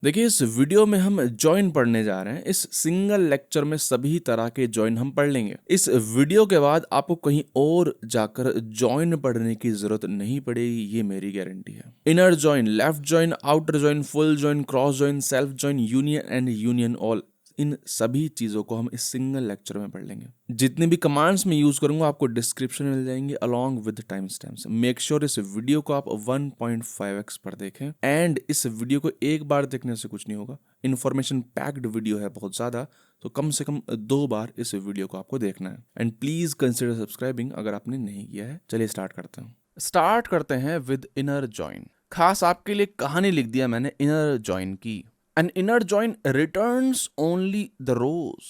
देखिए इस वीडियो में हम जॉइन पढ़ने जा रहे हैं। इस सिंगल लेक्चर में सभी तरह के जॉइन हम पढ़ लेंगे। इस वीडियो के बाद आपको कहीं और जाकर जॉइन पढ़ने की जरूरत नहीं पड़ेगी, ये मेरी गारंटी है। Inner join, left join, outer join, full join, cross join, self join, union and union all, इन सभी चीजों को हम इस सिंगल लेक्चर में पढ़ लेंगे। जितने भी कमांड्स में यूज करूंगा आपको डिस्क्रिप्शन में मिल जाएंगे along with time stamps. Make sure इस वीडियो को आप 1.5x पर देखें एंड इस वीडियो को एक बार देखने से कुछ नहीं होगा। इन्फॉर्मेशन पैक्ड वीडियो है बहुत ज्यादा, तो कम से कम 2 बार इस वीडियो को आपको देखना है। एंड प्लीज कंसिडर सब्सक्राइबिंग अगर आपने नहीं किया है। चलिए स्टार्ट करते हैं विद इनर जॉइन। खास आपके लिए कहानी लिख दिया मैंने इनर जॉइन की। An inner join returns only the rows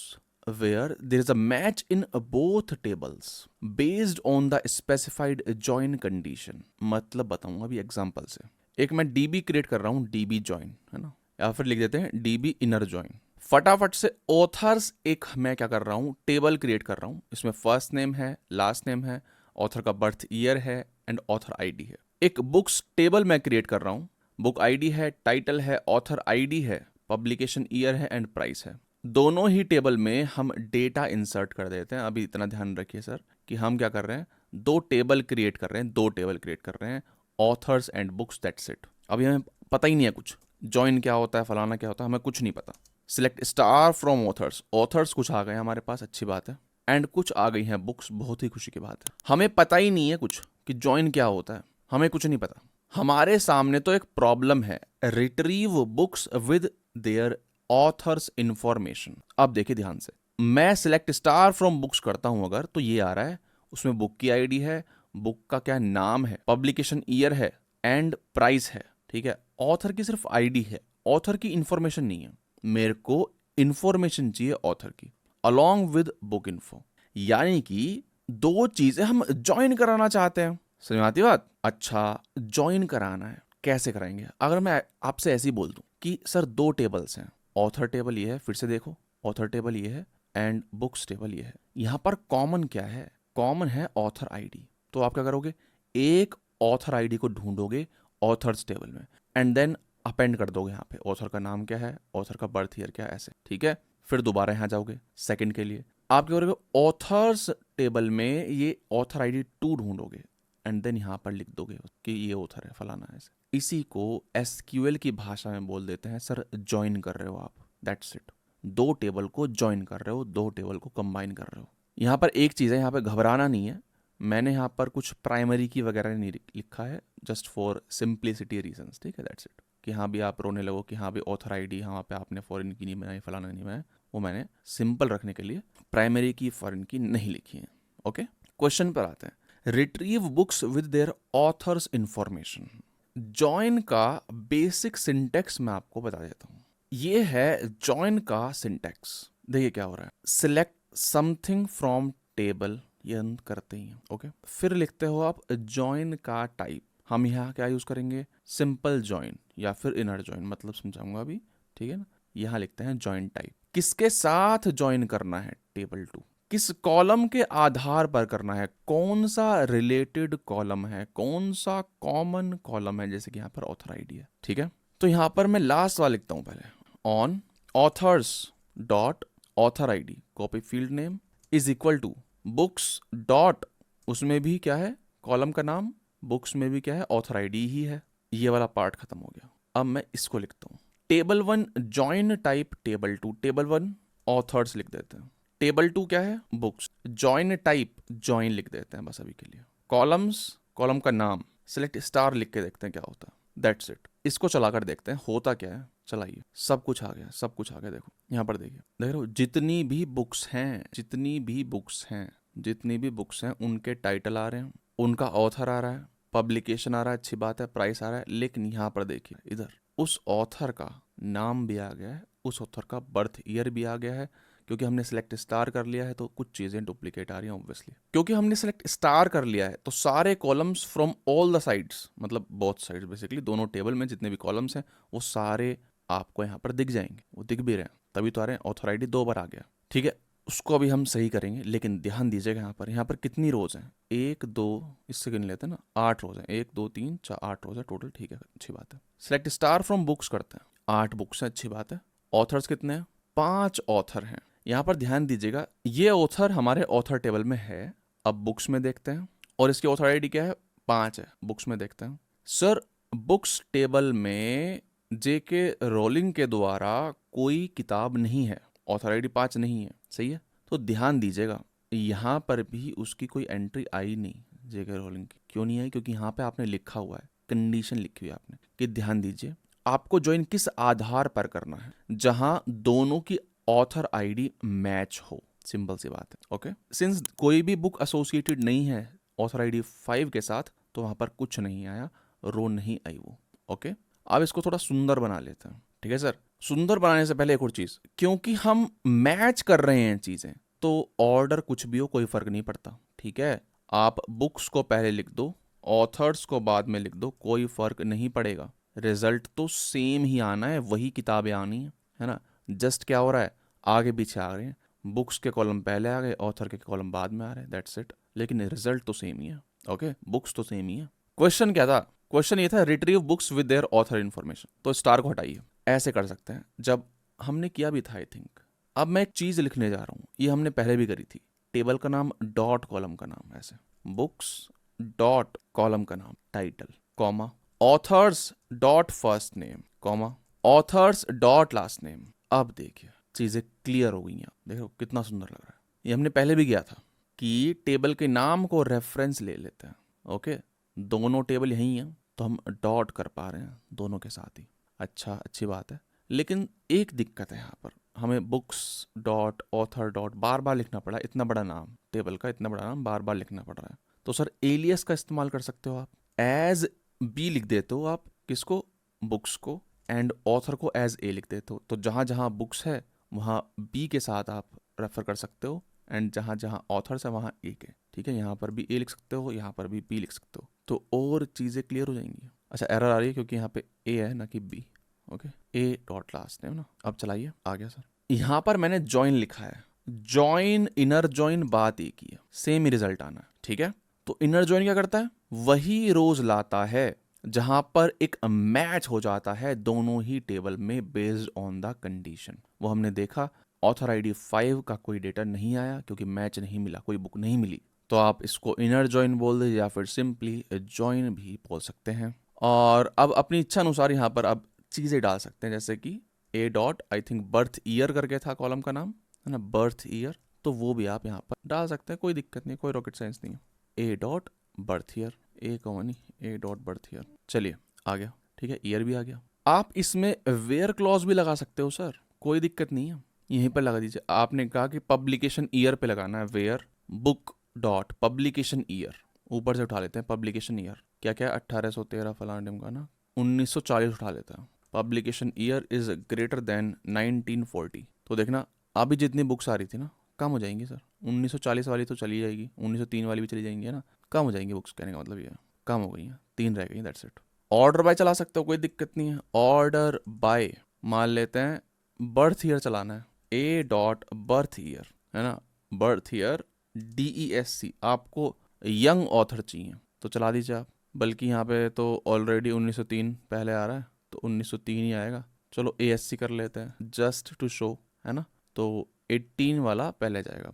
where there is a match in both tables based on the specified join condition। मतलब बताऊंगा अभी एग्जांपल से। एक मैं DB क्रिएट कर रहा हूँ, DB join है ना, या फिर लिख देते हैं DB inner join। फटाफट से ऑथर्स एक मैं क्या कर रहा हूँ, टेबल क्रिएट कर रहा हूँ। इसमें फर्स्ट नेम है, लास्ट नेम है, ऑथर का बर्थ ईयर है एंड ऑथर आईडी है। एक बुक्स टेबल मैं क्रिएट कर रहा हूँ। बुक आईडी है, टाइटल है, ऑथर आईडी है, पब्लिकेशन ईयर है एंड प्राइस है। दोनों ही टेबल में हम डेटा इंसर्ट कर देते हैं। अभी इतना ध्यान रखिए सर कि हम क्या कर रहे हैं, दो टेबल क्रिएट कर रहे हैं, authors and books, that's it. अभी हमें पता ही नहीं है कुछ, जॉइन क्या होता है, फलाना क्या होता है, हमें कुछ नहीं पता। Select star from authors, authors कुछ आ गए हमारे पास, अच्छी बात है, एंड कुछ आ गई हैं बुक्स, बहुत ही खुशी की बात है। हमें पता ही नहीं है कुछ कि जॉइन क्या होता है, हमें कुछ नहीं पता। हमारे सामने तो एक प्रॉब्लम है, retrieve books with their authors information. अब देखिए ध्यान से, मैं सिलेक्ट स्टार फ्रॉम बुक्स करता हूं अगर, तो ये आ रहा है, उसमें बुक की आईडी है, बुक का क्या नाम है, पब्लिकेशन ईयर है एंड प्राइस है। ठीक है, ऑथर की सिर्फ आईडी है, ऑथर की इंफॉर्मेशन नहीं है। मेरे को इंफॉर्मेशन चाहिए ऑथर की अलॉन्ग विद बुक इन्फो। यानी कि दो चीजें हम ज्वाइन कराना चाहते हैं। समझ में आती बात? अच्छा, ज्वाइन कराना है, कैसे कराएंगे? अगर मैं आपसे ऐसे ही बोल दूं कि सर दो टेबल्स हैं, ऑथर टेबल ये है, फिर से देखो, ऑथर टेबल ये है एंड बुक्स टेबल ये है। यहां पर कॉमन क्या है? कॉमन है ऑथर आईडी। तो आप क्या करोगे, एक ऑथर आईडी को ढूंढोगे ऑथर्स टेबल में एंड देन अपेंड कर दोगे यहाँ पे, ऑथर का नाम क्या है, ऑथर का बर्थ ईयर क्या है, ऐसे। ठीक है, फिर दोबारा यहाँ जाओगे सेकंड के लिए, आप क्या करोगे, ऑथर्स टेबल में ये ऑथर आईडी 2 ढूंढोगे एंड देन यहाँ पर लिख दोगे कि ये ऑथर है, फलाना है, ऐसे। इसी को एसक्यूएल की भाषा में बोल देते हैं सर ज्वाइन कर रहे हो आप, दैट्स इट। दो टेबल को ज्वाइन कर रहे हो, दो टेबल को कंबाइन कर रहे हो। यहाँ पर एक चीज़ है, यहाँ पर घबराना नहीं है। मैंने यहाँ पर कुछ प्राइमरी की वगैरह नहीं लिखा है, जस्ट फॉर सिंप्लिसिटी रीजंस। ठीक है, दैट्स इट। कि हाँ भी आप रोने लगो कि हाँ भी ऑथर आईडी हाँ पे आपने फॉरेन की नहीं बनाई, फलाना नहीं बनाया, वो मैंने सिंपल रखने के लिए प्राइमरी की फॉरेन की नहीं लिखी है। ओके, क्वेश्चन पर आते हैं। Retrieve books with their authors information. Join का बेसिक सिंटेक्स मैं आपको बता देता हूँ। ये है जॉइन का सिंटेक्स। देखिए क्या हो रहा है, सिलेक्ट समथिंग फ्रॉम टेबल, ये हम करते ही हैं। ओके, फिर लिखते हो आप जॉइन का टाइप। हम यहाँ क्या यूज करेंगे, सिंपल जॉइन या फिर इनर जॉइन, मतलब समझाऊंगा अभी। ठीक है ना, यहाँ लिखते हैं जॉइन टाइप। किसके साथ जॉइन करना है, टेबल 2। किस कॉलम के आधार पर करना है, कौन सा रिलेटेड कॉलम है, कौन सा कॉमन कॉलम है, जैसे कि यहाँ पर ऑथर आईडी है। ठीक है, तो यहाँ पर मैं लास्ट वाला लिखता हूँ पहले, on authors dot author ID copy field name is equal to books dot, उसमें भी क्या है, कॉलम का नाम, बुक्स में भी क्या है, ऑथर आईडी ही है। ये वाला पार्ट खत्म हो गया। अब मैं इसको लिखता हूँ, table 1 join type table 2, table 1 authors लिख देते हैं, टेबल 2 क्या है, बुक्स, जॉइन टाइप जॉइन लिख देते हैं बस अभी के लिए, कॉलम्स, कॉलम का नाम, सिलेक्ट स्टार लिख के देखते हैं क्या होता है, दैट्स इट। इसको चलाकर देखते हैं होता क्या है। चलाइए, सब कुछ आ गया, सब कुछ आ गया। देखो यहाँ पर, देखिए देख रहे हो, जितनी भी बुक्स हैं, जितनी भी बुक्स हैं, जितनी भी बुक्स हैं, उनके टाइटल आ रहे हैं, उनका ऑथर आ रहा है, पब्लिकेशन आ रहा है, अच्छी बात है, प्राइस आ रहा है। लेकिन यहाँ पर देखिए, इधर उस ऑथर का नाम भी आ गया है, उस ऑथर का बर्थ ईयर भी आ गया है। क्योंकि हमने सेलेक्ट स्टार कर लिया है तो कुछ चीज़ें डुप्लीकेट आ रही हैं ऑब्वियसली। क्योंकि हमने सेलेक्ट स्टार कर लिया है तो सारे columns from all the sides, मतलब बोथ साइड्स बेसिकली, दोनों टेबल में जितने भी कॉलम्स हैं वो सारे आपको यहाँ पर दिख जाएंगे। वो दिख भी रहे हैं, तभी तो आ रहे हैं, ऑथर आईडी 2 बार आ गया। ठीक है, उसको अभी हम सही करेंगे, लेकिन ध्यान दीजिएगा यहाँ पर कितनी रोज हैं, 1 2, इससे गिन लेते हैं ना, 8 रोज हैं, 1 2 3 4 8 रोज है टोटल। ठीक है, अच्छी बात है। सेलेक्ट स्टार फ्रॉम बुक्स करते हैं। 8 बुक्स हैं, अच्छी बात है। ऑथर्स कितने हैं? 5 ऑथर हैं। यहाँ पर ध्यान दीजिएगा, ये ऑथर हमारे ऑथर टेबल में है। अब बुक्स में देखते हैं, और इसकी ऑथर आईडी क्या है? 5 है। बुक्स में देखते हैं। सर, बुक्स टेबल में जेके रोलिंग के द्वारा कोई किताब नहीं है, ऑथर आईडी 5 नहीं है, सही है। तो ध्यान दीजिएगा, यहाँ पर भी उसकी कोई एंट्री आई नहीं जेके रोलिंग की। क्यों नहीं आई? क्योंकि यहाँ पे आपने लिखा हुआ है, कंडीशन लिखी हुई है आपने कि ध्यान दीजिए आपको ज्वाइन किस आधार पर करना है, जहां दोनों की ऑथर आईडी मैच हो। सिंपल सी बात है। ओके, सिंस कोई भी बुक एसोसिएटेड नहीं है ऑथर आईडी 5 के साथ, तो वहां पर कुछ नहीं आया, रो नहीं आई वो। ओके, अब इसको थोड़ा सुंदर बना लेते हैं। ठीक है सर, सुंदर बनाने से पहले एक और चीज, क्योंकि हम मैच कर रहे हैं चीजें, तो ऑर्डर कुछ भी हो कोई फर्क नहीं पड़ता। ठीक है, आप बुक्स को पहले लिख दो, ऑथर्स को बाद में लिख दो, कोई फर्क नहीं पड़ेगा। रिजल्ट तो सेम ही आना है, वही किताबें आनी है ना। जस्ट क्या हो रहा है, आगे पीछे आ रहे हैं, बुक्स के कॉलम पहले आ गए, ऑथर के कॉलम बाद में आ रहे हैं, दैट्स इट। लेकिन रिजल्ट तो सेम ही है। ओके, बुक्स तो सेम ही है। क्वेश्चन क्या था? क्वेश्चन ये था, retrieve books with their author information. तो स्टार को हटाइए, ऐसे कर सकते हैं, जब हमने किया भी था आई थिंक। अब मैं एक चीज लिखने जा रहा हूं, ये हमने पहले भी करी थी। टेबल का नाम डॉट कॉलम का नाम, ऐसे बुक्स डॉट कॉलम का नाम title, comma authors dot first name, comma authors dot last name. अब देखिए चीजें क्लियर हो गई हैं। देखो कितना सुंदर लग रहा है। ये हमने पहले भी किया था कि टेबल के नाम को रेफरेंस ले लेते हैं। ओके, दोनों टेबल यही हैं, तो हम डॉट कर पा रहे हैं दोनों के साथ ही। अच्छा, अच्छी बात है। लेकिन एक दिक्कत है यहाँ पर, हमें बुक्स डॉट ऑथर डॉट बार बार लिखना पड़ा। इतना बड़ा नाम, टेबल का इतना बड़ा नाम बार बार लिखना पड़ रहा है। तो सर एलियस का इस्तेमाल कर सकते हो आप, एज बी लिख देते हो आप, किसको? बुक्स को, एंड ऑथर को एज ए लिख देते हो। तो जहां जहां बुक्स है वहां बी के साथ आप रेफर कर सकते हो, एंड जहां जहां ऑथर्स है वहां ए के। ठीक है, यहाँ पर भी ए लिख सकते हो, यहाँ पर भी बी लिख सकते हो, तो और चीजें क्लियर हो जाएंगी। अच्छा, एरर आ रही है क्योंकि यहाँ पे ए है ना कि B. Okay, A dot last name ना। अब चलाइए, आ गया सर। यहाँ पर मैंने ज्वाइन लिखा है, ज्वाइन इनर ज्वाइन बात एक ही है, सेम ही रिजल्ट आना है। ठीक है, तो इनर ज्वाइन क्या करता है? वही रोज लाता है जहां पर एक मैच हो जाता है दोनों ही टेबल में बेस्ड ऑन द कंडीशन। वो हमने देखा, ऑथर आईडी 5 का कोई डेटा नहीं आया क्योंकि मैच नहीं मिला, कोई बुक नहीं मिली। तो आप इसको इनर ज्वाइन बोल दे या फिर सिंपली ज्वाइन भी बोल सकते हैं। और अब अपनी इच्छा अनुसार यहाँ पर अब चीजें डाल सकते हैं, जैसे कि ए dot I think birth year करके था कॉलम का नाम, है ना, बर्थ ईयर। तो वो भी आप यहाँ पर डाल सकते हैं, कोई दिक्कत नहीं, कोई रॉकेट साइंस नहीं है। ए डॉट बर्थ ईयर, ए कॉमा नहीं, ए डॉट बर्थ ईयर। चलिए, आ गया। ठीक है, ईयर भी आ गया। आप इसमें वेयर क्लॉज भी लगा सकते हो सर, कोई दिक्कत नहीं है, यहीं पर लगा दीजिए। आपने कहा कि पब्लिकेशन ईयर पे लगाना है, where book dot publication year, ऊपर से उठा लेते हैं पब्लिकेशन ईयर। क्या क्या 1813 फलाने का ना, 1940 उठा लेता है। Publication year is greater then 1940। तो देखना अभी जितनी बुक्स आ रही थी ना, कम हो जाएंगी सर। 1940 वाली तो चली जाएगी, 1903 वाली भी चली जाएंगी, है ना, कम हो जाएंगी बुक्स, कहने का मतलब ये है कम हो गई हैं, 3 रह गई, दैट्स इट। ऑर्डर बाय चला सकते हो, कोई दिक्कत नहीं है। ऑर्डर बाय मान लेते हैं बर्थ ईयर चलाना है, ए डॉट बर्थ ईयर, है ना, बर्थ ईयर DESC। आपको यंग ऑथर चाहिए तो चला दीजिए आप, बल्कि यहाँ पे तो ऑलरेडी 1903 पहले आ रहा है, तो 1903 ही आएगा। चलो ASC कर लेते हैं जस्ट टू शो, है ना, तो 18 वाला पहले जाएगा।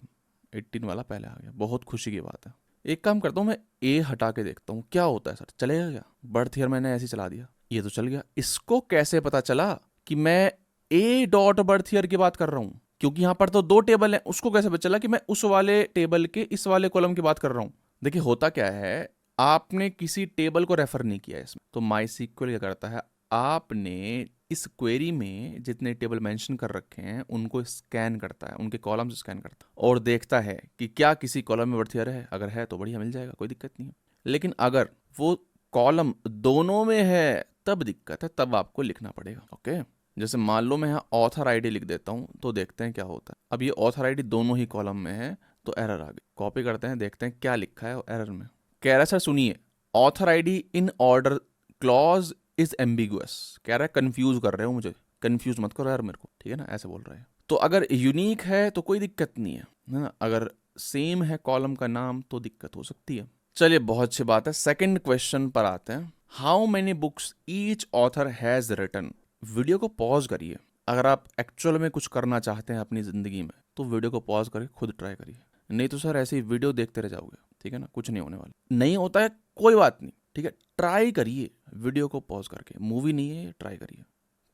18 वाला पहले आ गया, बहुत खुशी की बात है। एक काम करता हूँ, मैं ए हटा के देखता हूँ क्या होता है सर, चलेगा क्या? बर्थ ईयर मैंने ऐसे ही चला दिया, ये तो चल गया। इसको कैसे पता चला कि मैं ए डॉट बर्थ ईयर की बात कर रहा हूँ? क्योंकि यहाँ पर तो 2 टेबल हैं, उसको कैसे पता चला कि मैं उस वाले टेबल के इस वाले कॉलम की बात कर रहा हूँ? देखिए होता क्या है, आपने किसी टेबल को रेफर नहीं किया इसमें। तो माई सीक्वल क्या करता है, आपने इस क्वेरी में जितने टेबल मेंशन कर रखे हैं उनको स्कैन करता है, उनके कॉलम से स्कैन करता है और देखता है कि क्या किसी कॉलम में बर्थ ईयर है। अगर है तो बढ़िया, मिल जाएगा, कोई दिक्कत नहीं है। लेकिन अगर वो कॉलम दोनों में है तब दिक्कत है, तब आपको लिखना पड़ेगा। ओके, जैसे मान लो मैं यहाँ ऑथर आईडी लिख देता हूँ, तो देखते हैं क्या होता है। अब ये ऑथर आईडी दोनों ही कॉलम में है, तो एरर आ गई। कॉपी करते हैं, देखते हैं क्या लिखा है एरर में। कह रहा है सर सुनिए, author ID in order clause is ambiguous. कह रहा है कंफ्यूज कर रहे हो मुझे, कंफ्यूज मत करो यार मेरे को, ठीक है ना, ऐसे बोल रहा है। तो अगर यूनिक है तो कोई दिक्कत नहीं है ना, अगर सेम है कॉलम का नाम तो दिक्कत हो सकती है। चलिए, बहुत अच्छी बात है। सेकंड क्वेश्चन पर आते हैं। How many books each author has written video को पॉज करिए। अगर आप एक्चुअल में कुछ करना चाहते हैं अपनी ज़िंदगी में तो वीडियो को पॉज करके खुद ट्राई करिए, नहीं तो सर ऐसे ही वीडियो देखते रह जाओगे, ठीक है ना, कुछ नहीं होने वाला। नहीं होता है कोई बात नहीं, ठीक है, ट्राई करिए वीडियो को पॉज करके, मूवी नहीं है, ट्राई करिए।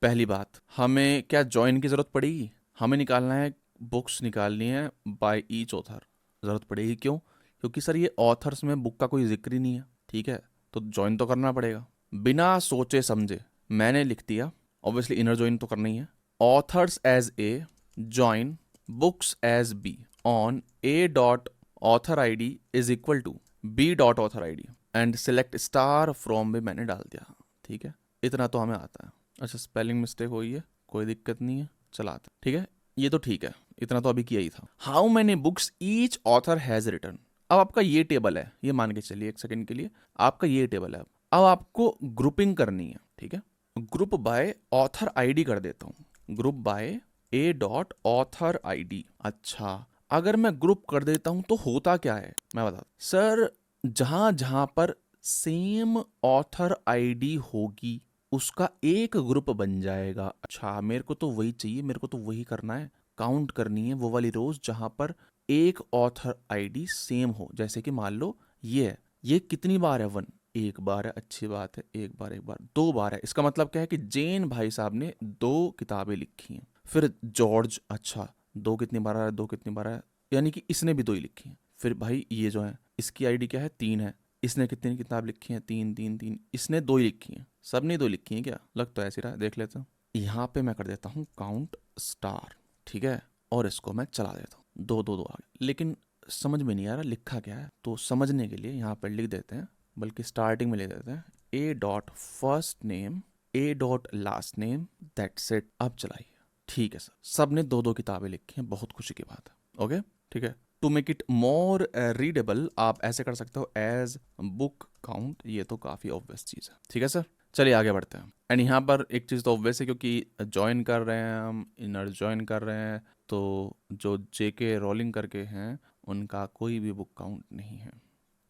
पहली बात, हमें क्या जॉइन की ज़रूरत पड़ेगी? हमें निकालना है, बुक्स निकालनी है बाय ईच ऑथर। ज़रूरत पड़ेगी, क्यों? क्योंकि सर ये ऑथर्स में बुक का कोई जिक्र ही नहीं है, ठीक है, तो ज्वाइन तो करना पड़ेगा। बिना सोचे समझे मैंने लिख दिया, ऑब्वियसली इनर ज्वाइन तो करना ही है। Authors as A, join books as B on A dot author I D is equal to B dot author I D and select star from भी मैंने डाल दिया, ठीक है, इतना तो हमें आता है। अच्छा, स्पेलिंग मिस्टेक हुई है, कोई दिक्कत नहीं है, चलाते, ठीक है, ये तो ठीक है, इतना तो अभी किया ही था। How many books each author has return. अब आपका ये टेबल है, ये मान के चलिए एक सेकंड के लिए, आपका ये टेबल है। अब आपको ग्रुपिंग करनी है, ठीक है, ग्रुप बाय ऑथर आईडी कर देता हूं, group by A dot author ID. अच्छा, अगर मैं ग्रुप कर देता हूं तो होता क्या है मैं बता सर, जहां जहां पर सेम ऑथर आईडी होगी उसका एक ग्रुप बन जाएगा। अच्छा, मेरे को तो वही चाहिए, मेरे को तो वही करना है, काउंट करनी है वो वाली रोज जहां पर एक ऑथर आईडी सेम हो। जैसे कि मान लो ये है, ये कितनी बार है? 1, एक बार है, अच्छी बात है, एक बार 2 बार है, इसका मतलब क्या है कि जैन भाई साहब ने 2 किताबें लिखी हैं। फिर जॉर्ज, अच्छा 2 कितनी बार है, 2 कितनी बार है, यानी कि इसने भी 2 ही लिखी हैं। फिर भाई ये जो है इसकी आईडी क्या है? 3 है, इसने कितनी किताब लिखी है? 3 3 3, इसने 2 ही लिखी हैं। सब ने 2 लिखी हैं क्या? लग तो ऐसे रहा, देख लेते हैं। यहाँ पे मैं कर देता हूँ काउंट स्टार, ठीक है, और इसको मैं चला देता हूँ, 2 2 2 आ गए। लेकिन समझ में नहीं आ रहा लिखा क्या है, तो समझने के लिए यहाँ पर लिख देते हैं, बल्कि स्टार्टिंग में लिख देते हैं ए dot first name A dot last name, that's it. अब चलाइए, ठीक है सर, सब ने 2 2 किताबें लिखी हैं, बहुत खुशी की बात है। ओके, ठीक है, to make it more readable आप ऐसे कर सकते हो एज बुक काउंट, ये तो काफ़ी ऑब्वियस चीज़ है, ठीक है सर। चलिए आगे बढ़ते हैं। एंड यहाँ पर एक चीज़ तो ऑब्वियस है, क्योंकि ज्वाइन कर रहे हैं हम, इनर ज्वाइन कर रहे हैं, तो जो जेके रोलिंग करके हैं उनका कोई भी बुक काउंट नहीं है,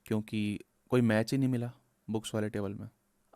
क्योंकि कोई मैच ही नहीं मिला बुक्स वाले टेबल में।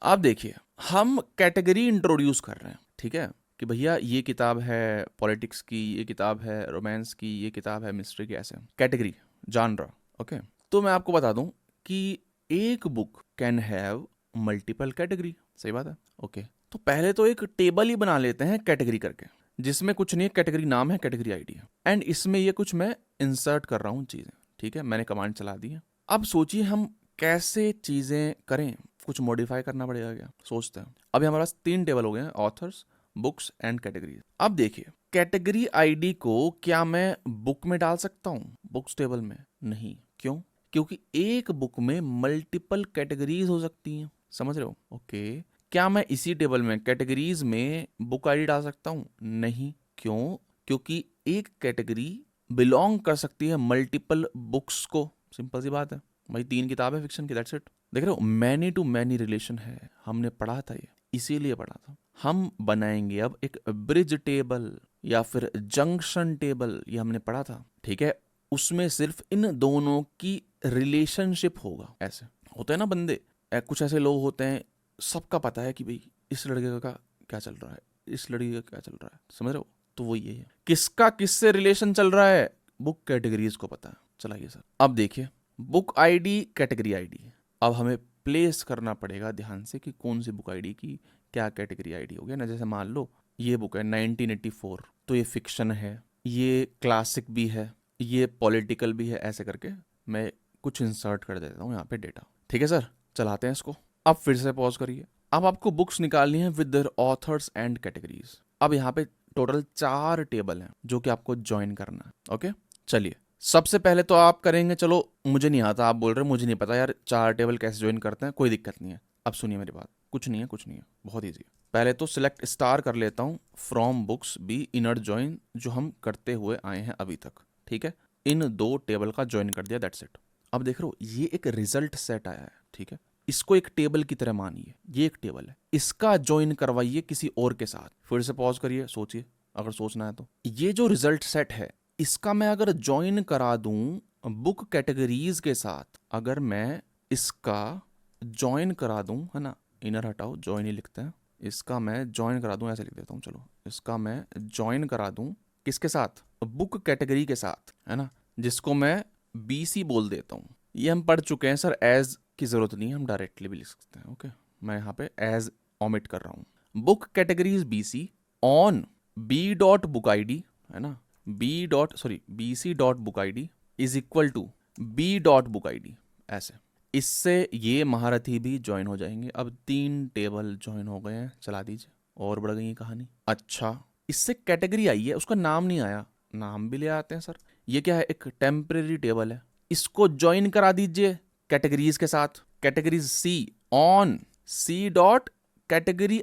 आप देखिए, हम कैटेगरी इंट्रोड्यूस कर रहे हैं, ठीक है, कि भैया ये किताब है पॉलिटिक्स की, ये किताब है रोमांस की, ये किताब है मिस्ट्री की, ऐसे कैटेगरी जानरा। ओके, तो मैं आपको बता दूं कि एक book can have multiple category, सही बात है। ओके, तो पहले तो एक टेबल ही बना लेते हैं कैटेगरी करके, जिसमें कुछ नहीं, कैटेगरी नाम है, कैटेगरी आईडी है, एंड इसमें ये कुछ मैं इंसर्ट कर रहा हूँ चीज़ें, ठीक है, मैंने कमांड चला दी है। अब सोचिए हम कैसे चीज़ें करें, कुछ मॉडिफाई करना पड़ेगा क्या, सोचते हैं। अभी हमारे पास 3 टेबल हो गए हैं, ऑथर्स, बुक्स एंड कैटेगरीज। अब देखिए, कैटेगरी आईडी को क्या मैं बुक में डाल सकता हूँ? बुक्स टेबल में नहीं, क्यों? क्योंकि एक बुक में मल्टीपल कैटेगरीज हो सकती हैं, समझ रहे हो? ओके, क्या मैं इसी टेबल में कैटेगरीज में बुक आईडी डाल सकता हूँ? नहीं, क्यों? क्योंकि एक कैटेगरी बिलोंग कर सकती है मल्टीपल बुक्स को, सिंपल सी बात है भाई, 3 किताबें फिक्शन की, दैट्स इट। देख रहे हो, मैनी टू मैनी रिलेशन है, हमने पढ़ा था ये, इसीलिए पढ़ा था। हम बनाएंगे अब एक ब्रिज टेबल या फिर जंक्शन टेबल, ये हमने पढ़ा था, ठीक है, उसमें सिर्फ इन दोनों की रिलेशनशिप होगा। ऐसे होते हैं ना बंदे, कुछ ऐसे लोग होते हैं, सबका पता है कि भाई इस लड़के का क्या चल रहा है, इस लड़की का क्या चल रहा है, समझ रहे हो? तो वो ये है, किसका किससे रिलेशन चल रहा है, बुक कैटेगरीज को पता है। चलाइए सर, अब देखिए, बुक आईडी कैटेगरी आईडी, अब हमें प्लेस करना पड़ेगा ध्यान से कि कौन सी बुक आईडी की क्या कैटेगरी आईडी हो गया ना। जैसे मान लो ये बुक है 1984, तो ये फिक्शन है, ये क्लासिक भी है, ये पॉलिटिकल भी है, ऐसे करके मैं कुछ इंसर्ट कर देता हूँ यहाँ पे डेटा, ठीक है सर। चलाते हैं इसको, अब फिर से पॉज करिए। अब आपको बुक्स निकालनी है with their authors and categories. अब यहाँ पे टोटल 4 टेबल हैं जो कि आपको ज्वाइन करना है। ओके, चलिए, सबसे पहले तो आप करेंगे, चलो मुझे नहीं आता, आप बोल रहे मुझे नहीं पता यार 4 टेबल कैसे ज्वाइन करते हैं, कोई दिक्कत नहीं है। अब सुनिए मेरी बात, कुछ नहीं है, कुछ नहीं है, बहुत ईजी है। पहले तो सिलेक्ट स्टार कर लेता हूँ from books B inner join, जो हम करते हुए आए हैं अभी तक, ठीक है, इन 2 टेबल का ज्वाइन कर दिया, दैट्स इट। अब देख रहे हो, ये एक रिजल्ट सेट आया है, ठीक है, इसको एक टेबल की तरह मानिए, ये एक टेबल है, इसका ज्वाइन करवाइए किसी और के साथ। फिर से पॉज करिए, सोचिए, अगर सोचना है तो ये जो रिजल्ट सेट है, इसका मैं अगर ज्वाइन करा दूं बुक कैटेगरीज के साथ, अगर मैं इसका ज्वाइन करा दूं, है ना, इनर हटाओ, ज्वाइन ही लिखते हैं, इसका मैं ज्वाइन करा दूं, ऐसे लिख देता हूँ, चलो इसका मैं ज्वाइन करा दूं किसके साथ, बुक कैटेगरी के साथ, है ना, जिसको मैं BC बोल देता हूँ। ये हम पढ़ चुके हैं सर, एज की जरूरत नहीं है, हम डायरेक्टली भी लिख सकते हैं। ओके, मैं यहाँ पे एज ओमिट कर रहा हूँ। Book category is BC on B dot book ID, है ना, BC dot book ID is equal to B dot book ID, ऐसे। इससे ये महारथी भी ज्वाइन हो जाएंगे। अब 3 टेबल ज्वाइन हो गए हैं, चला दीजिए, और बढ़ गई कहानी। अच्छा, इससे कैटेगरी आई है, उसका नाम नहीं आया, नाम भी ले आते हैं सर। ये क्या है, एक टेम्परेरी टेबल है, इसको ज्वाइन करा दीजिए कैटेगरीज के साथ। Categories C on C dot category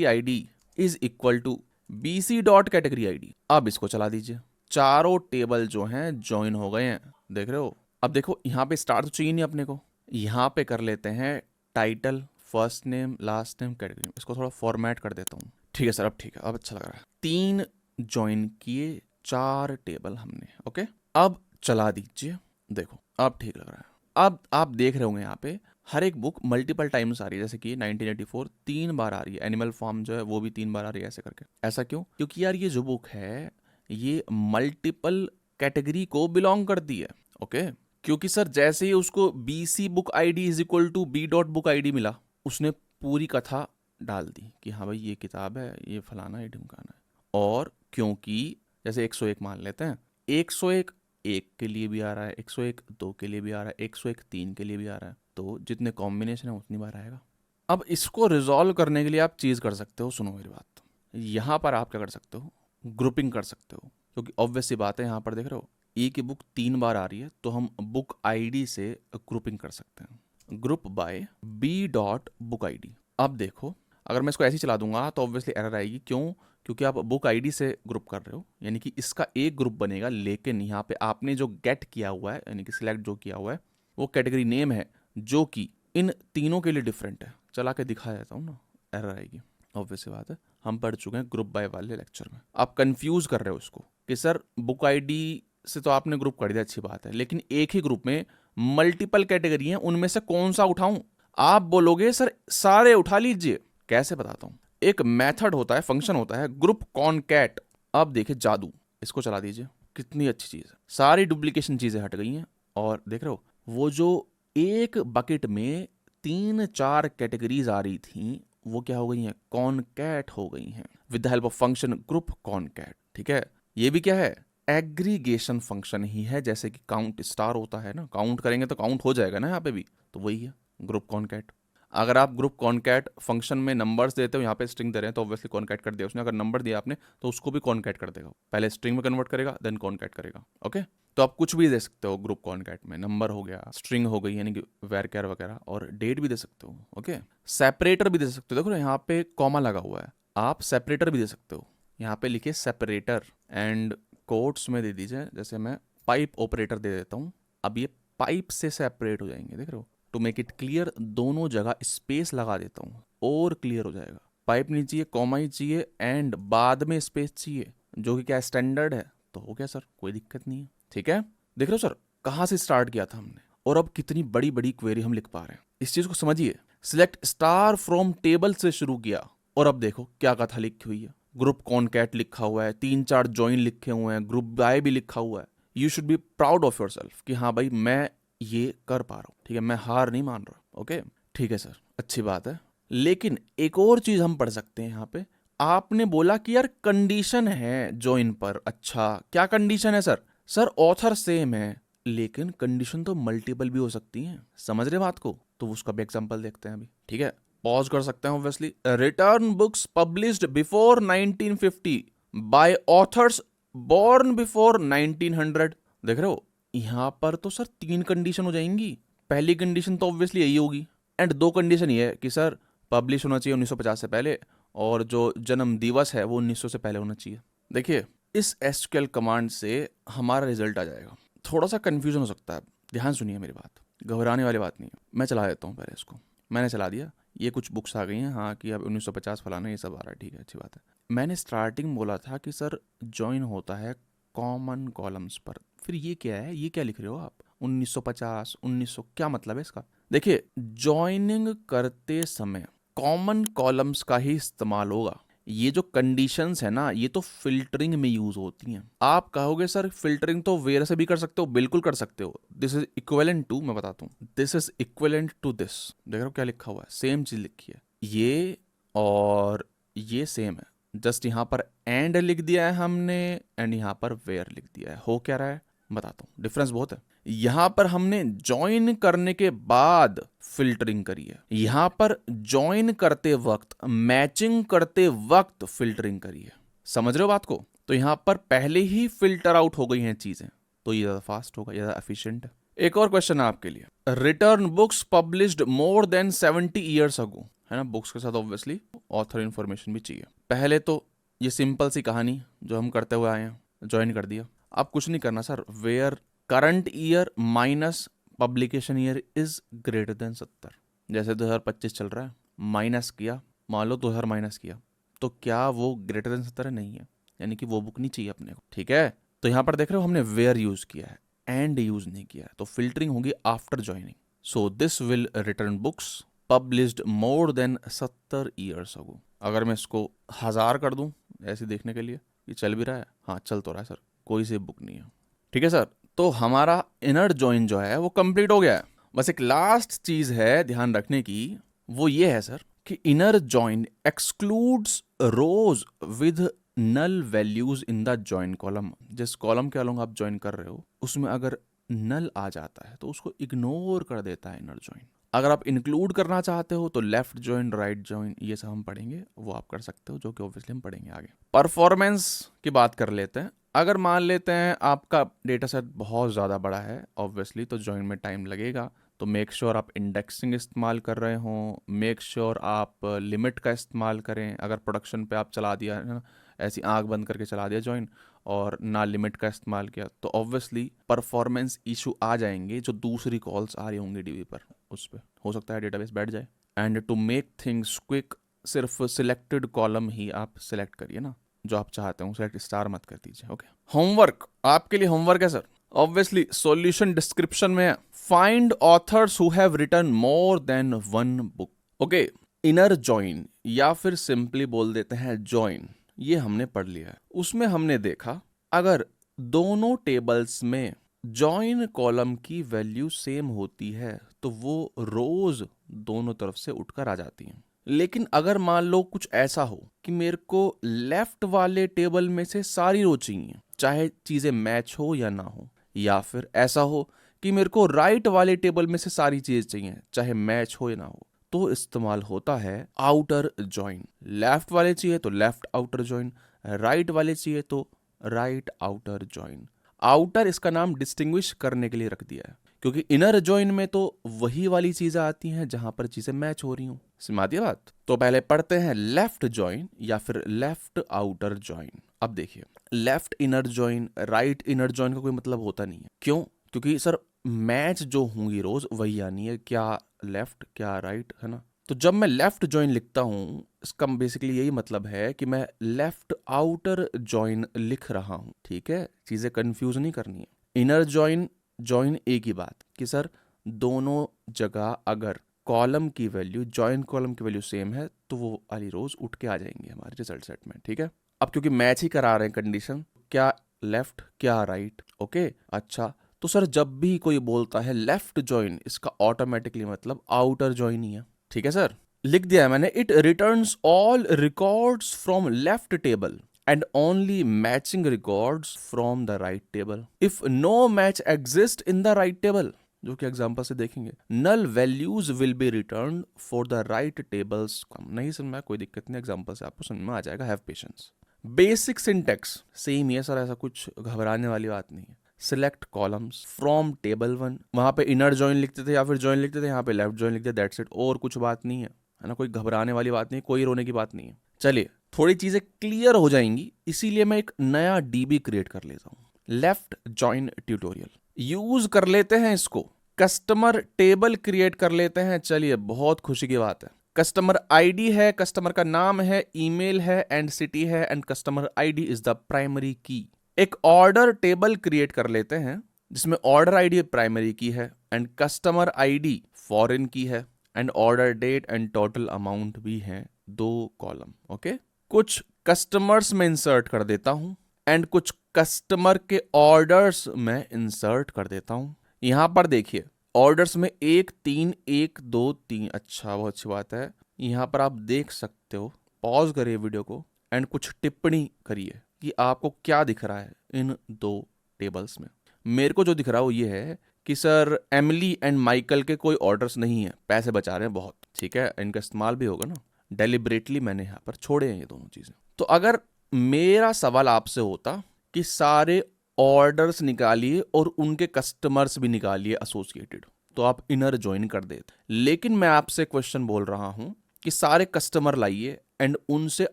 ID is equal to BC dot category ID। अब इसको चला दीजिए, चारों टेबल जो हैं ज्वाइन हो गए हैं, देख रहे हो। अब देखो यहाँ पे स्टार तो चाहिए नहीं अपने को, यहाँ पे कर लेते हैं title, first name, last name, category. इसको थोड़ा फॉर्मेट कर देता हूँ। ठीक है सर, अब ठीक है, अब अच्छा लग रहा है। 3 ज्वाइन किए, 4 टेबल हमने। ओके, अब चला दीजिए, देखो अब ठीक लग रहा है। अब आप देख रहे होंगे यहाँ पे हर एक बुक मल्टीपल टाइम्स आ रही है, जैसे कि 1984 3 बार आ रही है, एनिमल फार्म जो है वो भी 3 बार आ रही है, ऐसे करके। ऐसा क्यों? क्योंकि यार ये जो बुक है ये मल्टीपल कैटेगरी को बिलोंग करती है। ओके, क्योंकि सर जैसे ही उसको BC book ID is equal to B dot book ID मिला, उसने पूरी कथा डाल दी कि हाँ भाई ये किताब है, ये फलाना है, ढिमकाना है। और क्योंकि जैसे 101 मान लेते हैं, 101 1 के लिए भी आ रहा है, 101 2 के लिए भी आ रहा है, 101 3 के लिए भी आ रहा है, तो जितने कॉम्बिनेशन है उतनी बार आएगा। अब इसको रिजॉल्व करने के लिए आप चीज़ कर सकते हो, सुनो मेरी बात। यहाँ पर आप क्या कर सकते हो, ग्रुपिंग कर सकते हो, क्योंकि ऑब्वियस सी बात है, यहाँ पर देख रहे हो E की बुक 3 बार आ रही है, तो हम बुक ID से ग्रुपिंग कर सकते हैं, group by B dot book ID। अब देखो, अगर मैं इसको ऐसे ही चला दूंगा तो ऑब्वियसली एरर आएगी। क्यों? क्योंकि आप बुक ID से ग्रुप कर रहे हो, यानी कि इसका एक ग्रुप बनेगा, लेकिन यहाँ पे आपने जो गेट किया हुआ है, यानी कि सिलेक्ट जो किया हुआ है, वो कैटेगरी नेम है, जो कि इन तीनों के लिए डिफरेंट है। चला के दिखा देता हूँ ना, एरर आएगी, ऑब्वियस बात है, हम पढ़ चुके हैं ग्रुप बाय वाले लेक्चर में। आप कंफ्यूज कर रहे हो इसको कि सर बुक ID से तो आपने ग्रुप कर दिया, अच्छी बात है, लेकिन एक ही ग्रुप में मल्टीपल कैटेगरी हैं, उनमें से कौन सा उठाऊं? आप बोलोगे सर सारे उठा लीजिए। कैसे बताता हूं, एक मेथड होता है, फंक्शन होता है ग्रुप कॉनकैट। अब देखिए जादू, इसको चला दीजिए, कितनी अच्छी चीज है, सारी डुप्लीकेशन चीजें हट गई हैं। और देख रहे हो वो जो एक बकेट में 3-4 कैटेगरीज आ रही थी, वो क्या हो गई हैं, कॉनकैट हो गई हैं with the help of function group concat. ठीक है, ये भी क्या है, एग्रीगेशन फंक्शन ही है, जैसे कि काउंट स्टार होता है ना, काउंट करेंगे तो काउंट हो जाएगा ना, यहाँ पे भी तो वही है ग्रुप कॉनकैट। अगर आप ग्रुप कॉनकैट फंक्शन में नंबर्स देते हो, यहाँ पे स्ट्रिंग दे रहे हैं तो ऑब्वियसली कॉनकैट कर दिया उसने। अगर नंबर दिया आपने तो उसको भी कॉनकैट कर देगा, पहले स्ट्रिंग में कन्वर्ट करेगा देन कॉनकैट करेगा। ओके, तो आप कुछ भी दे सकते हो ग्रुप कॉनकैट में, नंबर हो गया, स्ट्रिंग हो गई यानी कि वैरचर वगैरह, और डेट भी दे सकते हो। ओके, सेपरेटर भी दे सकते हो, देखो यहाँ पे कॉमा लगा हुआ है, आप सेपरेटर भी दे सकते हो, यहाँ पे लिखिए सेपरेटर एंड कोट्स में दे दीजिए, जैसे मैं पाइप ऑपरेटर दे देता हूँ। अब ये पाइप से सेपरेट हो जाएंगे, देख रहे हो। टू मेक इट क्लियर दोनों जगह स्पेस लगा देता हूँ और क्लियर हो जाएगा। पाइप नहीं चाहिए, कॉमा ही चाहिए, एंड बाद में स्पेस चाहिए, जो कि क्या स्टैंडर्ड है, तो हो गया सर, कोई दिक्कत नहीं है। ठीक है, देख रहे हो सर कहाँ से स्टार्ट किया था हमने, और अब कितनी बड़ी बड़ी क्वेरी हम लिख पा रहे हैं। इस चीज को समझिए, सिलेक्ट स्टार फ्रॉम टेबल से शुरू किया, और अब देखो क्या कथा लिखी हुई है, ग्रुप कॉनकैट लिखा हुआ है, 3-4 ज्वाइन लिखे हुए हैं, ग्रुप बाय भी लिखा हुआ है। You should be proud of your self कि हाँ भाई मैं ये कर पा रहा हूँ। ठीक है, मैं हार नहीं मान रहा। ओके, ठीक है सर, अच्छी बात है, लेकिन एक और चीज हम पढ़ सकते हैं यहाँ पे। आपने बोला कि यार कंडीशन है ज्वाइन पर, अच्छा क्या कंडीशन है सर? सर ऑथर सेम है, लेकिन कंडीशन तो मल्टीपल भी हो सकती हैं, समझ रहे बात को? तो उसका भी एग्जांपल देखते हैं अभी। ठीक है, पॉज कर सकते हैं obviously. Return books published before 1950 by authors born before 1900। देख रहे हो, यहाँ पर तो सर 3 कंडीशन हो जाएंगी। पहली कंडीशन तो ऑब्वियसली यही होगी, एंड 2 कंडीशन ये है कि सर पब्लिश होना चाहिए 1950 से पहले, और जो जन्म दिवस है वो 1900 से पहले होना चाहिए। देखिए, इस SQL कमांड से हमारा रिजल्ट आ जाएगा। थोड़ा सा कंफ्यूजन हो सकता है, ध्यान सुनिए मेरी बात, घबराने वाली बात नहीं है। मैं चला देता हूँ पहले इसको, मैंने चला दिया, ये कुछ बुक्स आ गई हैं, हाँ कि अब 1950 फलाना ये सब आ रहा है, ठीक है, अच्छी बात है। मैंने स्टार्टिंग बोला था कि सर ज्वाइन होता है कॉमन कॉलम्स पर, फिर ये क्या है, ये क्या लिख रहे हो आप 1950 1900, क्या मतलब है इसका? देखिए, ज्वाइनिंग करते समय कॉमन कॉलम्स का ही इस्तेमाल होगा। ये जो कंडीशंस है ना, ये तो फिल्टरिंग में यूज होती हैं। आप कहोगे सर फिल्टरिंग तो वेयर से भी कर सकते हो, बिल्कुल कर सकते हो। दिस इज इक्विवेलेंट टू, मैं बताता हूँ, this is equivalent to this. देख रहे हो क्या लिखा हुआ है, सेम चीज लिखी है, ये और ये सेम है, जस्ट यहाँ पर एंड लिख दिया है हमने एंड यहाँ पर वेयर लिख दिया है। हो क्या रहा है बताता हूँ, डिफरेंस बहुत है। यहाँ पर हमने ज्वाइन करने के बाद फिल्टरिंग करी है, यहाँ पर ज्वाइन करते वक्त, मैचिंग करते वक्त फिल्टरिंग करी है। समझ रहे हो बात को? तो यहाँ पर पहले ही फिल्टर आउट हो गई हैं चीजें, तो ये ज्यादा फास्ट होगा, ज्यादा एफिशिएंट है। एक और क्वेश्चन है आपके लिए, return books published more than 70 years ago, है ना, बुक्स के साथ ऑब्वियसली ऑथर इन्फॉर्मेशन भी चाहिए। पहले तो ये सिंपल सी कहानी जो हम करते हुए आए हैं, ज्वाइन कर दिया। अब कुछ नहीं करना sir, where current year minus publication year is greater than 70। जैसे 2025 चल रहा है, माइनस किया, मान लो 2000 माइनस किया, तो क्या वो ग्रेटर देन 70 नहीं है? यानी कि वो बुक नहीं चाहिए अपने को, ठीक है। तो यहाँ पर देख रहे हो हमने वेयर यूज किया है, एंड यूज नहीं किया है, तो फिल्टरिंग होगी after joining. So this will return books published more than 70 years ago. अगर मैं इसको 1000 कर दूं ऐसे देखने के लिए, ये चल भी रहा है? हाँ चल तो रहा है सर, कोई सी बुक नहीं है, ठीक है सर। तो हमारा इनर जॉइन जो है वो कंप्लीट हो गया है। बस एक लास्ट चीज है ध्यान रखने की, वो ये है सर कि inner join excludes rows with null values in the join column. जिस कॉलम के अलॉन्ग आप ज्वाइन कर रहे हो उसमें अगर नल आ जाता है तो उसको इग्नोर कर देता है इनर जॉइन। अगर आप इंक्लूड करना चाहते हो तो लेफ्ट जॉइन, राइट जॉइन, ये सब हम पढ़ेंगे, वो आप कर सकते हो, जो कि ऑब्वियसली हम पढ़ेंगे आगे। परफॉर्मेंस की बात कर लेते हैं। अगर मान लेते हैं आपका डेटा सेट बहुत ज़्यादा बड़ा है ऑब्वियसली, तो जॉइन में टाइम लगेगा, तो मेक श्योर आप इंडेक्सिंग इस्तेमाल कर रहे हो, मेक श्योर आप लिमिट का इस्तेमाल करें। अगर प्रोडक्शन पे आप चला दिया है ना, ऐसी आंख बंद करके चला दिया जॉइन और ना लिमिट का इस्तेमाल किया, तो ऑब्वियसली परफॉर्मेंस इशू आ जाएंगे। जो दूसरी कॉल्स आ रही होंगी डीबी पर, उस पर हो सकता है डेटाबेस बैठ जाए। And to make things quick, सिर्फ सिलेक्टेड कॉलम ही आप सिलेक्ट करिए ना, जो आप चाहते हो, सिलेक्ट स्टार मत कर दीजिए। ओके, होमवर्क आपके लिए, होमवर्क है सर ऑब्वियसली सॉल्यूशन डिस्क्रिप्शन में है। Find authors who have written more than one book. Okay, inner join या फिर सिंपली बोल देते हैं जॉइन, ये हमने पढ़ लिया है। उसमें हमने देखा अगर दोनों टेबल्स में जॉइन कॉलम की वैल्यू सेम होती है तो वो रोज दोनों तरफ से उठकर आ जाती हैं। लेकिन अगर मान लो कुछ ऐसा हो कि मेरे को लेफ्ट वाले टेबल में से सारी रो चाहिए, चाहे चीजें मैच हो या ना हो, या फिर ऐसा हो कि मेरे को राइट वाले टेबल में से सारी चीजें चाहिए, चाहे मैच हो या ना हो, तो इस्तेमाल होता है आउटर जॉइन। लेफ्ट वाले चाहिए तो लेफ्ट आउटर जॉइन, राइट वाले चाहिए तो राइट आउटर जॉइन। आउटर इसका नाम डिस्टिंग्विश करने के लिए रख दिया है, क्योंकि इनर जॉइन में तो वही वाली चीजें आती हैं जहां पर चीजें मैच हो रही हूं। समझ आती है बात? तो पहले पढ़ते हैं लेफ्ट जॉइन या फिर लेफ्ट आउटर जॉइन। अब देखिए, left inner join, right inner join का कोई मतलब होता नहीं है। क्यों? क्योंकि सर मैच जो होंगी रोज वही आनी है, क्या लेफ्ट क्या राइट, है ना। तो जब मैं लेफ्ट जॉइन लिखता हूं, इसका बेसिकली यही मतलब है कि मैं लेफ्ट आउटर जॉइन लिख रहा हूं, ठीक है। चीजें कंफ्यूज नहीं करनी है। इनर जॉइन, जॉइन एक ही बात कि सर दोनों जगह अगर कॉलम की वैल्यू, जॉइन कॉलम की वैल्यू सेम है तो वो वाली रोज उठ के आ जाएंगे हमारे रिजल्ट सेट में, ठीक है। अब क्योंकि मैच ही करा रहे हैं कंडीशन, क्या लेफ्ट क्या राइट, ओके। अच्छा, तो सर जब भी कोई बोलता है लेफ्ट जॉइन, इसका ऑटोमेटिकली मतलब आउटर जॉइन ही है, ठीक है सर। लिख दिया है मैंने, it returns all records from left table and only matching records from the right table. If no match exists in the right table, जो कि एग्जाम्पल से देखेंगे, null values will be returned for the right tables. नहीं समझ में, कोई दिक्कत नहीं, एग्जाम्पल से आपको समझ में आ जाएगा, have patience. Basic syntax same ही है सर, ऐसा कुछ घबराने वाली बात नहीं है। सिलेक्ट कॉलम्स फ्रॉम टेबल 1, वहां पे इनर जॉइन लिखते थे या फिर जॉइन लिखते थे, यहाँ पे लेफ्ट जॉइन लिखते थे, दैट्स इट, और कुछ बात नहीं है ना, कोई घबराने वाली बात नहीं, कोई रोने की बात नहीं है। चलिए थोड़ी चीजें क्लियर हो जाएंगी, इसीलिए मैं एक नया डीबी क्रिएट कर लेता हूँ, लेफ्ट जॉइन ट्यूटोरियल यूज कर लेते हैं इसको। कस्टमर टेबल क्रिएट कर लेते हैं। चलिए बहुत खुशी की बात है, कस्टमर आईडी है, कस्टमर का नाम है, ईमेल है एंड सिटी है, and customer ID is the primary की। एक ऑर्डर टेबल क्रिएट कर लेते हैं जिसमें ऑर्डर आईडी प्राइमरी की है and customer ID foreign key है, and order date and total amount भी हैं 2 कॉलम। ओके, कुछ कस्टमर्स में इंसर्ट कर देता हूं एंड कुछ कस्टमर के ऑर्डर्स में इंसर्ट कर देता हूं। यहां पर देखिए ऑर्डर्स में 1 3 1 2 3। अच्छा, बहुत अच्छी बात है। यहां पर आप देख सकते हो, पॉज करिए वीडियो को एंड कुछ टिप्पणी करिए कि आपको क्या दिख रहा है इन 2 टेबल्स में। मेरे को जो दिख रहा है वो ये है कि सर एमिली एंड माइकल के कोई ऑर्डर्स नहीं है, पैसे बचा रहे हैं बहुत, ठीक है, इनका इस्तेमाल भी होगा ना, डेलिबरेटली मैंने यहाँ पर छोड़े हैं ये दोनों चीजें। तो अगर मेरा सवाल आपसे होता कि सारे ऑर्डर्स निकालिए और उनके कस्टमर्स भी निकालिए एसोसिएटेड, तो आप इनर ज्वाइन कर देते। लेकिन मैं आपसे क्वेश्चन बोल रहा हूं कि सारे कस्टमर लाइए एंड उनसे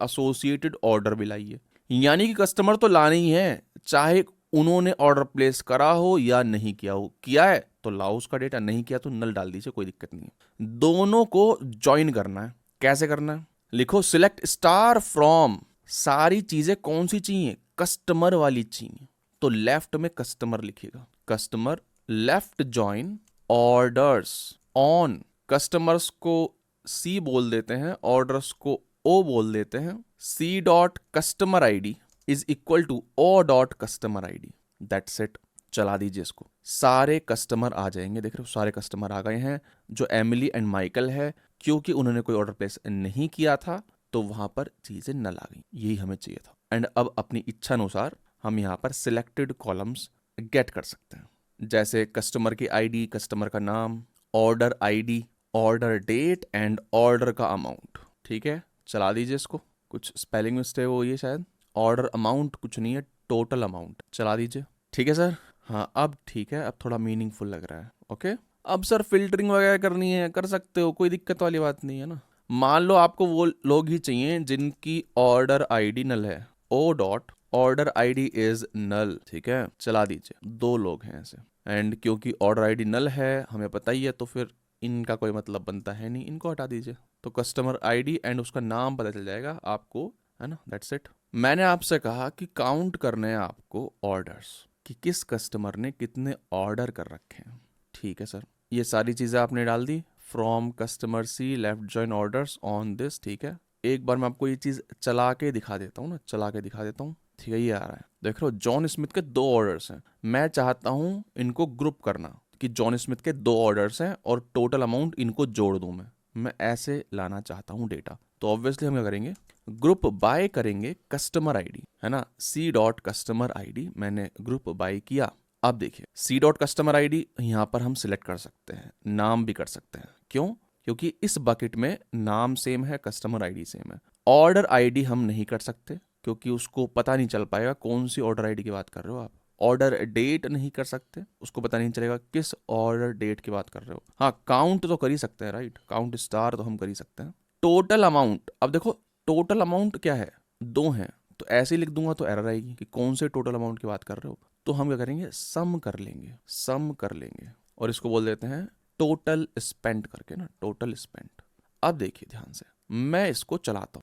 एसोसिएटेड ऑर्डर भी लाइए। यानी कि कस्टमर तो लाने ही है, चाहे उन्होंने ऑर्डर प्लेस करा हो या नहीं किया हो। किया है तो लाओ उसका डेटा, नहीं किया तो नल डाल दीजिए, कोई दिक्कत नहीं है। दोनों को ज्वाइन करना है। कैसे करना है? लिखो सिलेक्ट स्टार फ्रॉम, सारी चीजें कौन सी चाहिए? कस्टमर वाली चाहिए, तो लेफ्ट में कस्टमर लिखिएगा, customer, left join orders on, customers को सी बोल देते हैं, ऑर्डर्स को ओ बोल देते हैं। C dot customer ID is equal to O dot customer ID, that's it. चला दीजिए इसको, सारे कस्टमर आ जाएंगे। देख रहे हो सारे कस्टमर आ गए हैं। जो एमिली एंड माइकल है, क्योंकि उन्होंने कोई ऑर्डर प्लेस नहीं किया था तो वहां पर चीजें नल आ गई, यही हमें चाहिए था। एंड अब अपनी इच्छा अनुसार हम यहाँ पर सिलेक्टेड कॉलम्स गेट कर सकते हैं, जैसे कस्टमर की आईडी, कस्टमर का नाम, order ID, order date and order का अमाउंट। ठीक है, चला दीजिए इसको। कुछ स्पेलिंग मिस्टेक हो ये शायद, ऑर्डर अमाउंट कुछ नहीं है, टोटल अमाउंट। चला दीजिए। ठीक है सर, हाँ अब ठीक है, अब थोड़ा मीनिंगफुल लग रहा है। ओके, अब सर फिल्टरिंग वगैरह करनी है, कर सकते हो, कोई दिक्कत वाली बात नहीं है ना। मान लो आपको वो लोग ही चाहिए जिनकी ऑर्डर आईडी नल है, O dot order ID is null. ठीक है, चला दीजिए। 2 लोग हैं ऐसे, एंड क्योंकि ऑर्डर आईडी नल है हमें पता ही है, तो फिर इनका कोई मतलब बनता है नहीं, इनको हटा दीजिए। तो कस्टमर आईडी एंड उसका नाम पता चल जाएगा आपको, है ना, दैट्स इट। मैंने आपसे कहा कि काउंट करने हैं आपको ऑर्डर्स, कि किस कस्टमर ने कितने ऑर्डर कर रखे हैं। ठीक है सर, ये सारी चीज़ें आपने डाल दी। From customer C left join orders on this. ठीक है, एक बार मैं आपको ये चीज़ चला के दिखा देता हूँ ना, चला के दिखा देता हूँ। ठीक है, ये आ रहा है, देख रहे हो जॉन स्मिथ के 2 ऑर्डर्स हैं। मैं चाहता हूँ इनको ग्रुप करना कि जॉन स्मिथ के 2 ऑर्डर्स हैं और टोटल अमाउंट इनको जोड़ दूँ। मैं ऐसे लाना चाहता हूँ डेटा। तो ऑब्वियसली हम क्या करेंगे, ग्रुप बाय करेंगे कस्टमर आईडी, है ना, सी डॉट कस्टमर आईडी मैंने ग्रुप बाय किया। अब देखिए सी डॉट कस्टमर आईडी यहाँ पर हम सिलेक्ट कर सकते हैं, नाम भी कर सकते हैं। क्यों? क्योंकि इस बकेट में नाम सेम है, कस्टमर आईडी सेम है। ऑर्डर आईडी हम नहीं कर सकते क्योंकि उसको पता नहीं चल पाएगा कौन सी ऑर्डर आईडी की बात कर रहे हो आप। ऑर्डर डेट नहीं कर सकते, उसको पता नहीं चलेगा किस ऑर्डर डेट की बात कर रहे हो। हाँ, काउंट तो कर ही सकते हैं, राइट, काउंट स्टार तो हम कर ही सकते हैं। टोटल अमाउंट, अब देखो टोटल अमाउंट क्या है, 2 हैं, तो ऐसे ही लिख दूंगा तो एरर आएगी कि कौन से टोटल अमाउंट की बात कर रहे हो। तो हम क्या करेंगे, सम कर लेंगे, सम कर लेंगे और इसको बोल देते हैं टोटल स्पेंड करके ना, टोटल स्पेंड। अब देखिए ध्यान से, मैं इसको चलाता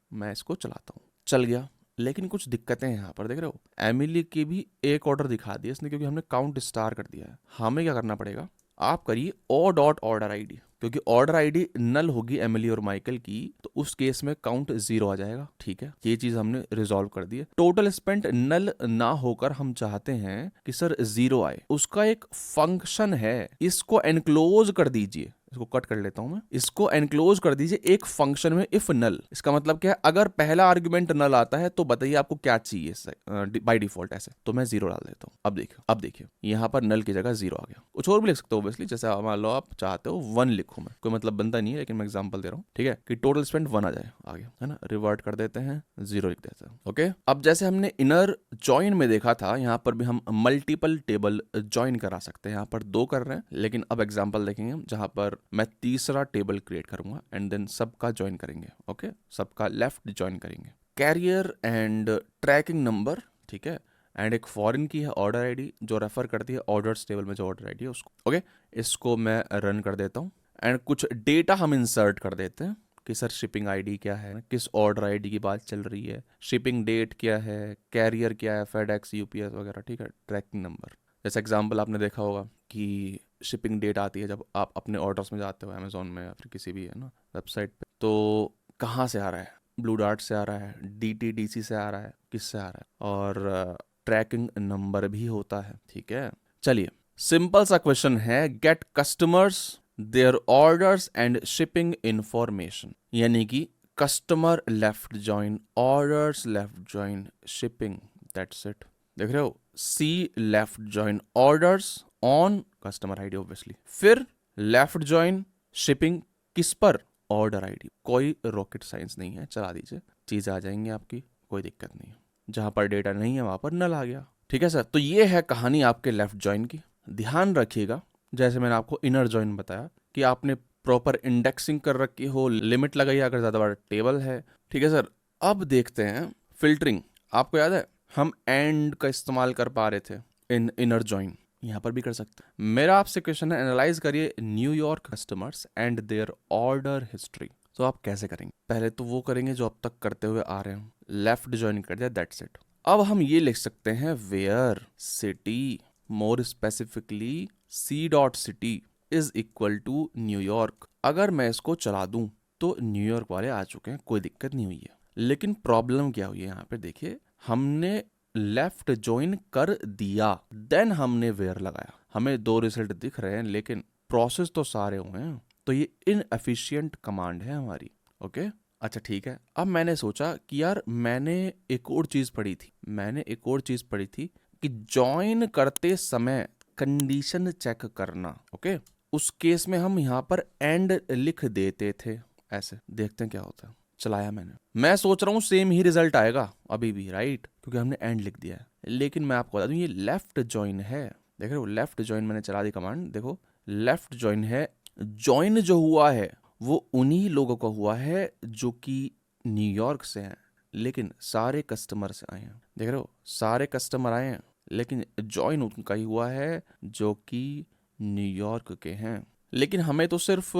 हूँ, चल गया। लेकिन कुछ दिक्कतें हैं यहाँ पर, देख रहे हो, एमिली की भी एक ऑर्डर दिखा दिया इसने, क्योंकि हमने काउंट स्टार कर दिया है। हमें क्या करना पड़ेगा, आप करिए ओ डॉट ऑर्डर आईडी, क्योंकि ऑर्डर आईडी नल होगी एमिली और माइकल की, तो उस केस में काउंट 0 आ जाएगा। ठीक है, ये चीज हमने रिजॉल्व कर दी है। टोटल स्पेंड नल ना होकर हम चाहते हैं कि सर 0 आए, उसका एक फंक्शन है, इसको एनक्लोज कर दीजिए। इसको कट कर लेता हूं मैं, इसको एनक्लोज कर दीजिए एक फंक्शन में, इफ नल। इसका मतलब क्या है, अगर पहला आर्गुमेंट नल आता है तो बताइए आपको क्या चाहिए बाय डिफॉल्ट ऐसे, तो मैं 0 डाल देता हूँ। अब देखिए यहाँ पर नल की जगह 0 आ गया। कुछ और भी लिख सकते हो ऑब्वियसली, जैसे मान लो आप चाहते हो 1 लिखूं मैं, कोई मतलब बनता नहीं है, लेकिन मैं एग्जांपल दे रहा हूँ। ठीक है, कि टोटल स्पेंड 1 आ जाए आगे, है ना, रिवर्ट कर देते हैं, 0 लिख देते हैं। ओके, अब जैसे हमने इनर जॉइन में देखा था, यहाँ पर भी हम मल्टीपल टेबल जॉइन करा सकते हैं। यहाँ पर 2 कर रहे हैं, लेकिन अब एग्जाम्पल देखेंगे जहां पर मैं तीसरा टेबल क्रिएट करूंगा एंड देन सबका ज्वाइन करेंगे। ओके, सबका लेफ्ट ज्वाइन करेंगे, कैरियर एंड ट्रैकिंग नंबर। ठीक है, एंड एक फॉरेन की है ऑर्डर आईडी जो रेफर करती है ऑर्डर्स टेबल में जो ऑर्डर आईडी है उसको। ओके, इसको मैं रन कर देता हूँ एंड कुछ डेटा हम इंसर्ट कर देते हैं कि सर शिपिंग आईडी क्या है, किस ऑर्डर आईडी की बात चल रही है, शिपिंग डेट क्या है, कैरियर क्या है, फेडेक्स, यूपीएस वगैरह। ठीक है, ट्रैकिंग नंबर, जैसे एग्जांपल आपने देखा होगा कि शिपिंग डेट आती है जब आप अपने ऑर्डर्स में जाते हो अमेजोन में या फिर किसी भी है ना वेबसाइट पे, तो कहाँ से आ रहा है, ब्लू डार्ट से आ रहा है, DTDC से आ रहा है, किससे आ रहा है, और ट्रैकिंग नंबर भी होता है। ठीक है, चलिए सिंपल सा क्वेश्चन है, get customers their orders and shipping information, यानी कि customer left join, orders left join, shipping, that's it. देख रहे हो, C left join orders on customer ID obviously, फिर लेफ्ट जॉइन शिपिंग किस पर, ऑर्डर आईडी। कोई रॉकेट साइंस नहीं है, चला दीजिए, चीज़ आ जाएंगी आपकी, कोई दिक्कत नहीं है। जहां पर डेटा नहीं है वहां पर नल आ गया। ठीक है सर, तो ये है कहानी आपके लेफ्ट जॉइन की। ध्यान रखिएगा, जैसे मैंने आपको इनर जॉइन बताया कि आपने प्रॉपर इंडेक्सिंग कर रखी हो, लिमिट लगाई अगर ज़्यादा बड़ा टेबल है। ठीक है सर, अब देखते हैं फिल्टरिंग। आपको याद है हम एंड का इस्तेमाल कर पा रहे थे इन इनर जॉइन, यहाँ पर भी कर सकते हैं। मेरा आपसे क्वेश्चन है, एनालाइज करिए New York customers and their order history. तो आप कैसे करेंगे, पहले तो वो करेंगे जो अब तक करते हुए आ रहे हैं, लेफ्ट जॉइन कर दिया, दैट्स इट। अब हम ये लिख सकते हैं where city, more specifically C.City is equal to New York. अगर मैं इसको चला दूं तो न्यूयॉर्क वाले आ चुके हैं, कोई दिक्कत नहीं हुई है। लेकिन प्रॉब्लम क्या हुई है यहाँ पे, देखिए हमने लेफ्ट ज्वाइन कर दिया, देन हमने वेयर लगाया, हमें 2 रिजल्ट दिख रहे हैं लेकिन प्रोसेस तो सारे हुए हैं, तो ये इनएफिशिएंट कमांड है हमारी। ओके, अच्छा ठीक है। अब मैंने सोचा कि यार मैंने एक और चीज पढ़ी थी कि ज्वाइन करते समय कंडीशन चेक करना। ओके, उस केस में हम यहाँ पर एंड लिख देते थे, ऐसे देखते हैं क्या होता है। चलाया मैंने, मैं सोच रहा हूँ सेम ही रिजल्ट आएगा अभी भी, राइट, क्योंकि हमने एंड लिख दिया है। लेकिन मैं आपको बता दूं ये लेफ्ट जॉइन है। देख रहे हो, लेफ्ट जॉइन मैंने चला दी कमांड, देखो लेफ्ट जॉइन है। जॉइन जो हुआ है वो उन्हीं लोगों का हुआ है जो कि न्यूयॉर्क से हैं, लेकिन सारे कस्टमर से आए हैं। देख रहे हो, सारे कस्टमर आए हैं लेकिन जॉइन उनका ही हुआ है जो कि न्यूयॉर्क के हैं। लेकिन हमें तो सिर्फ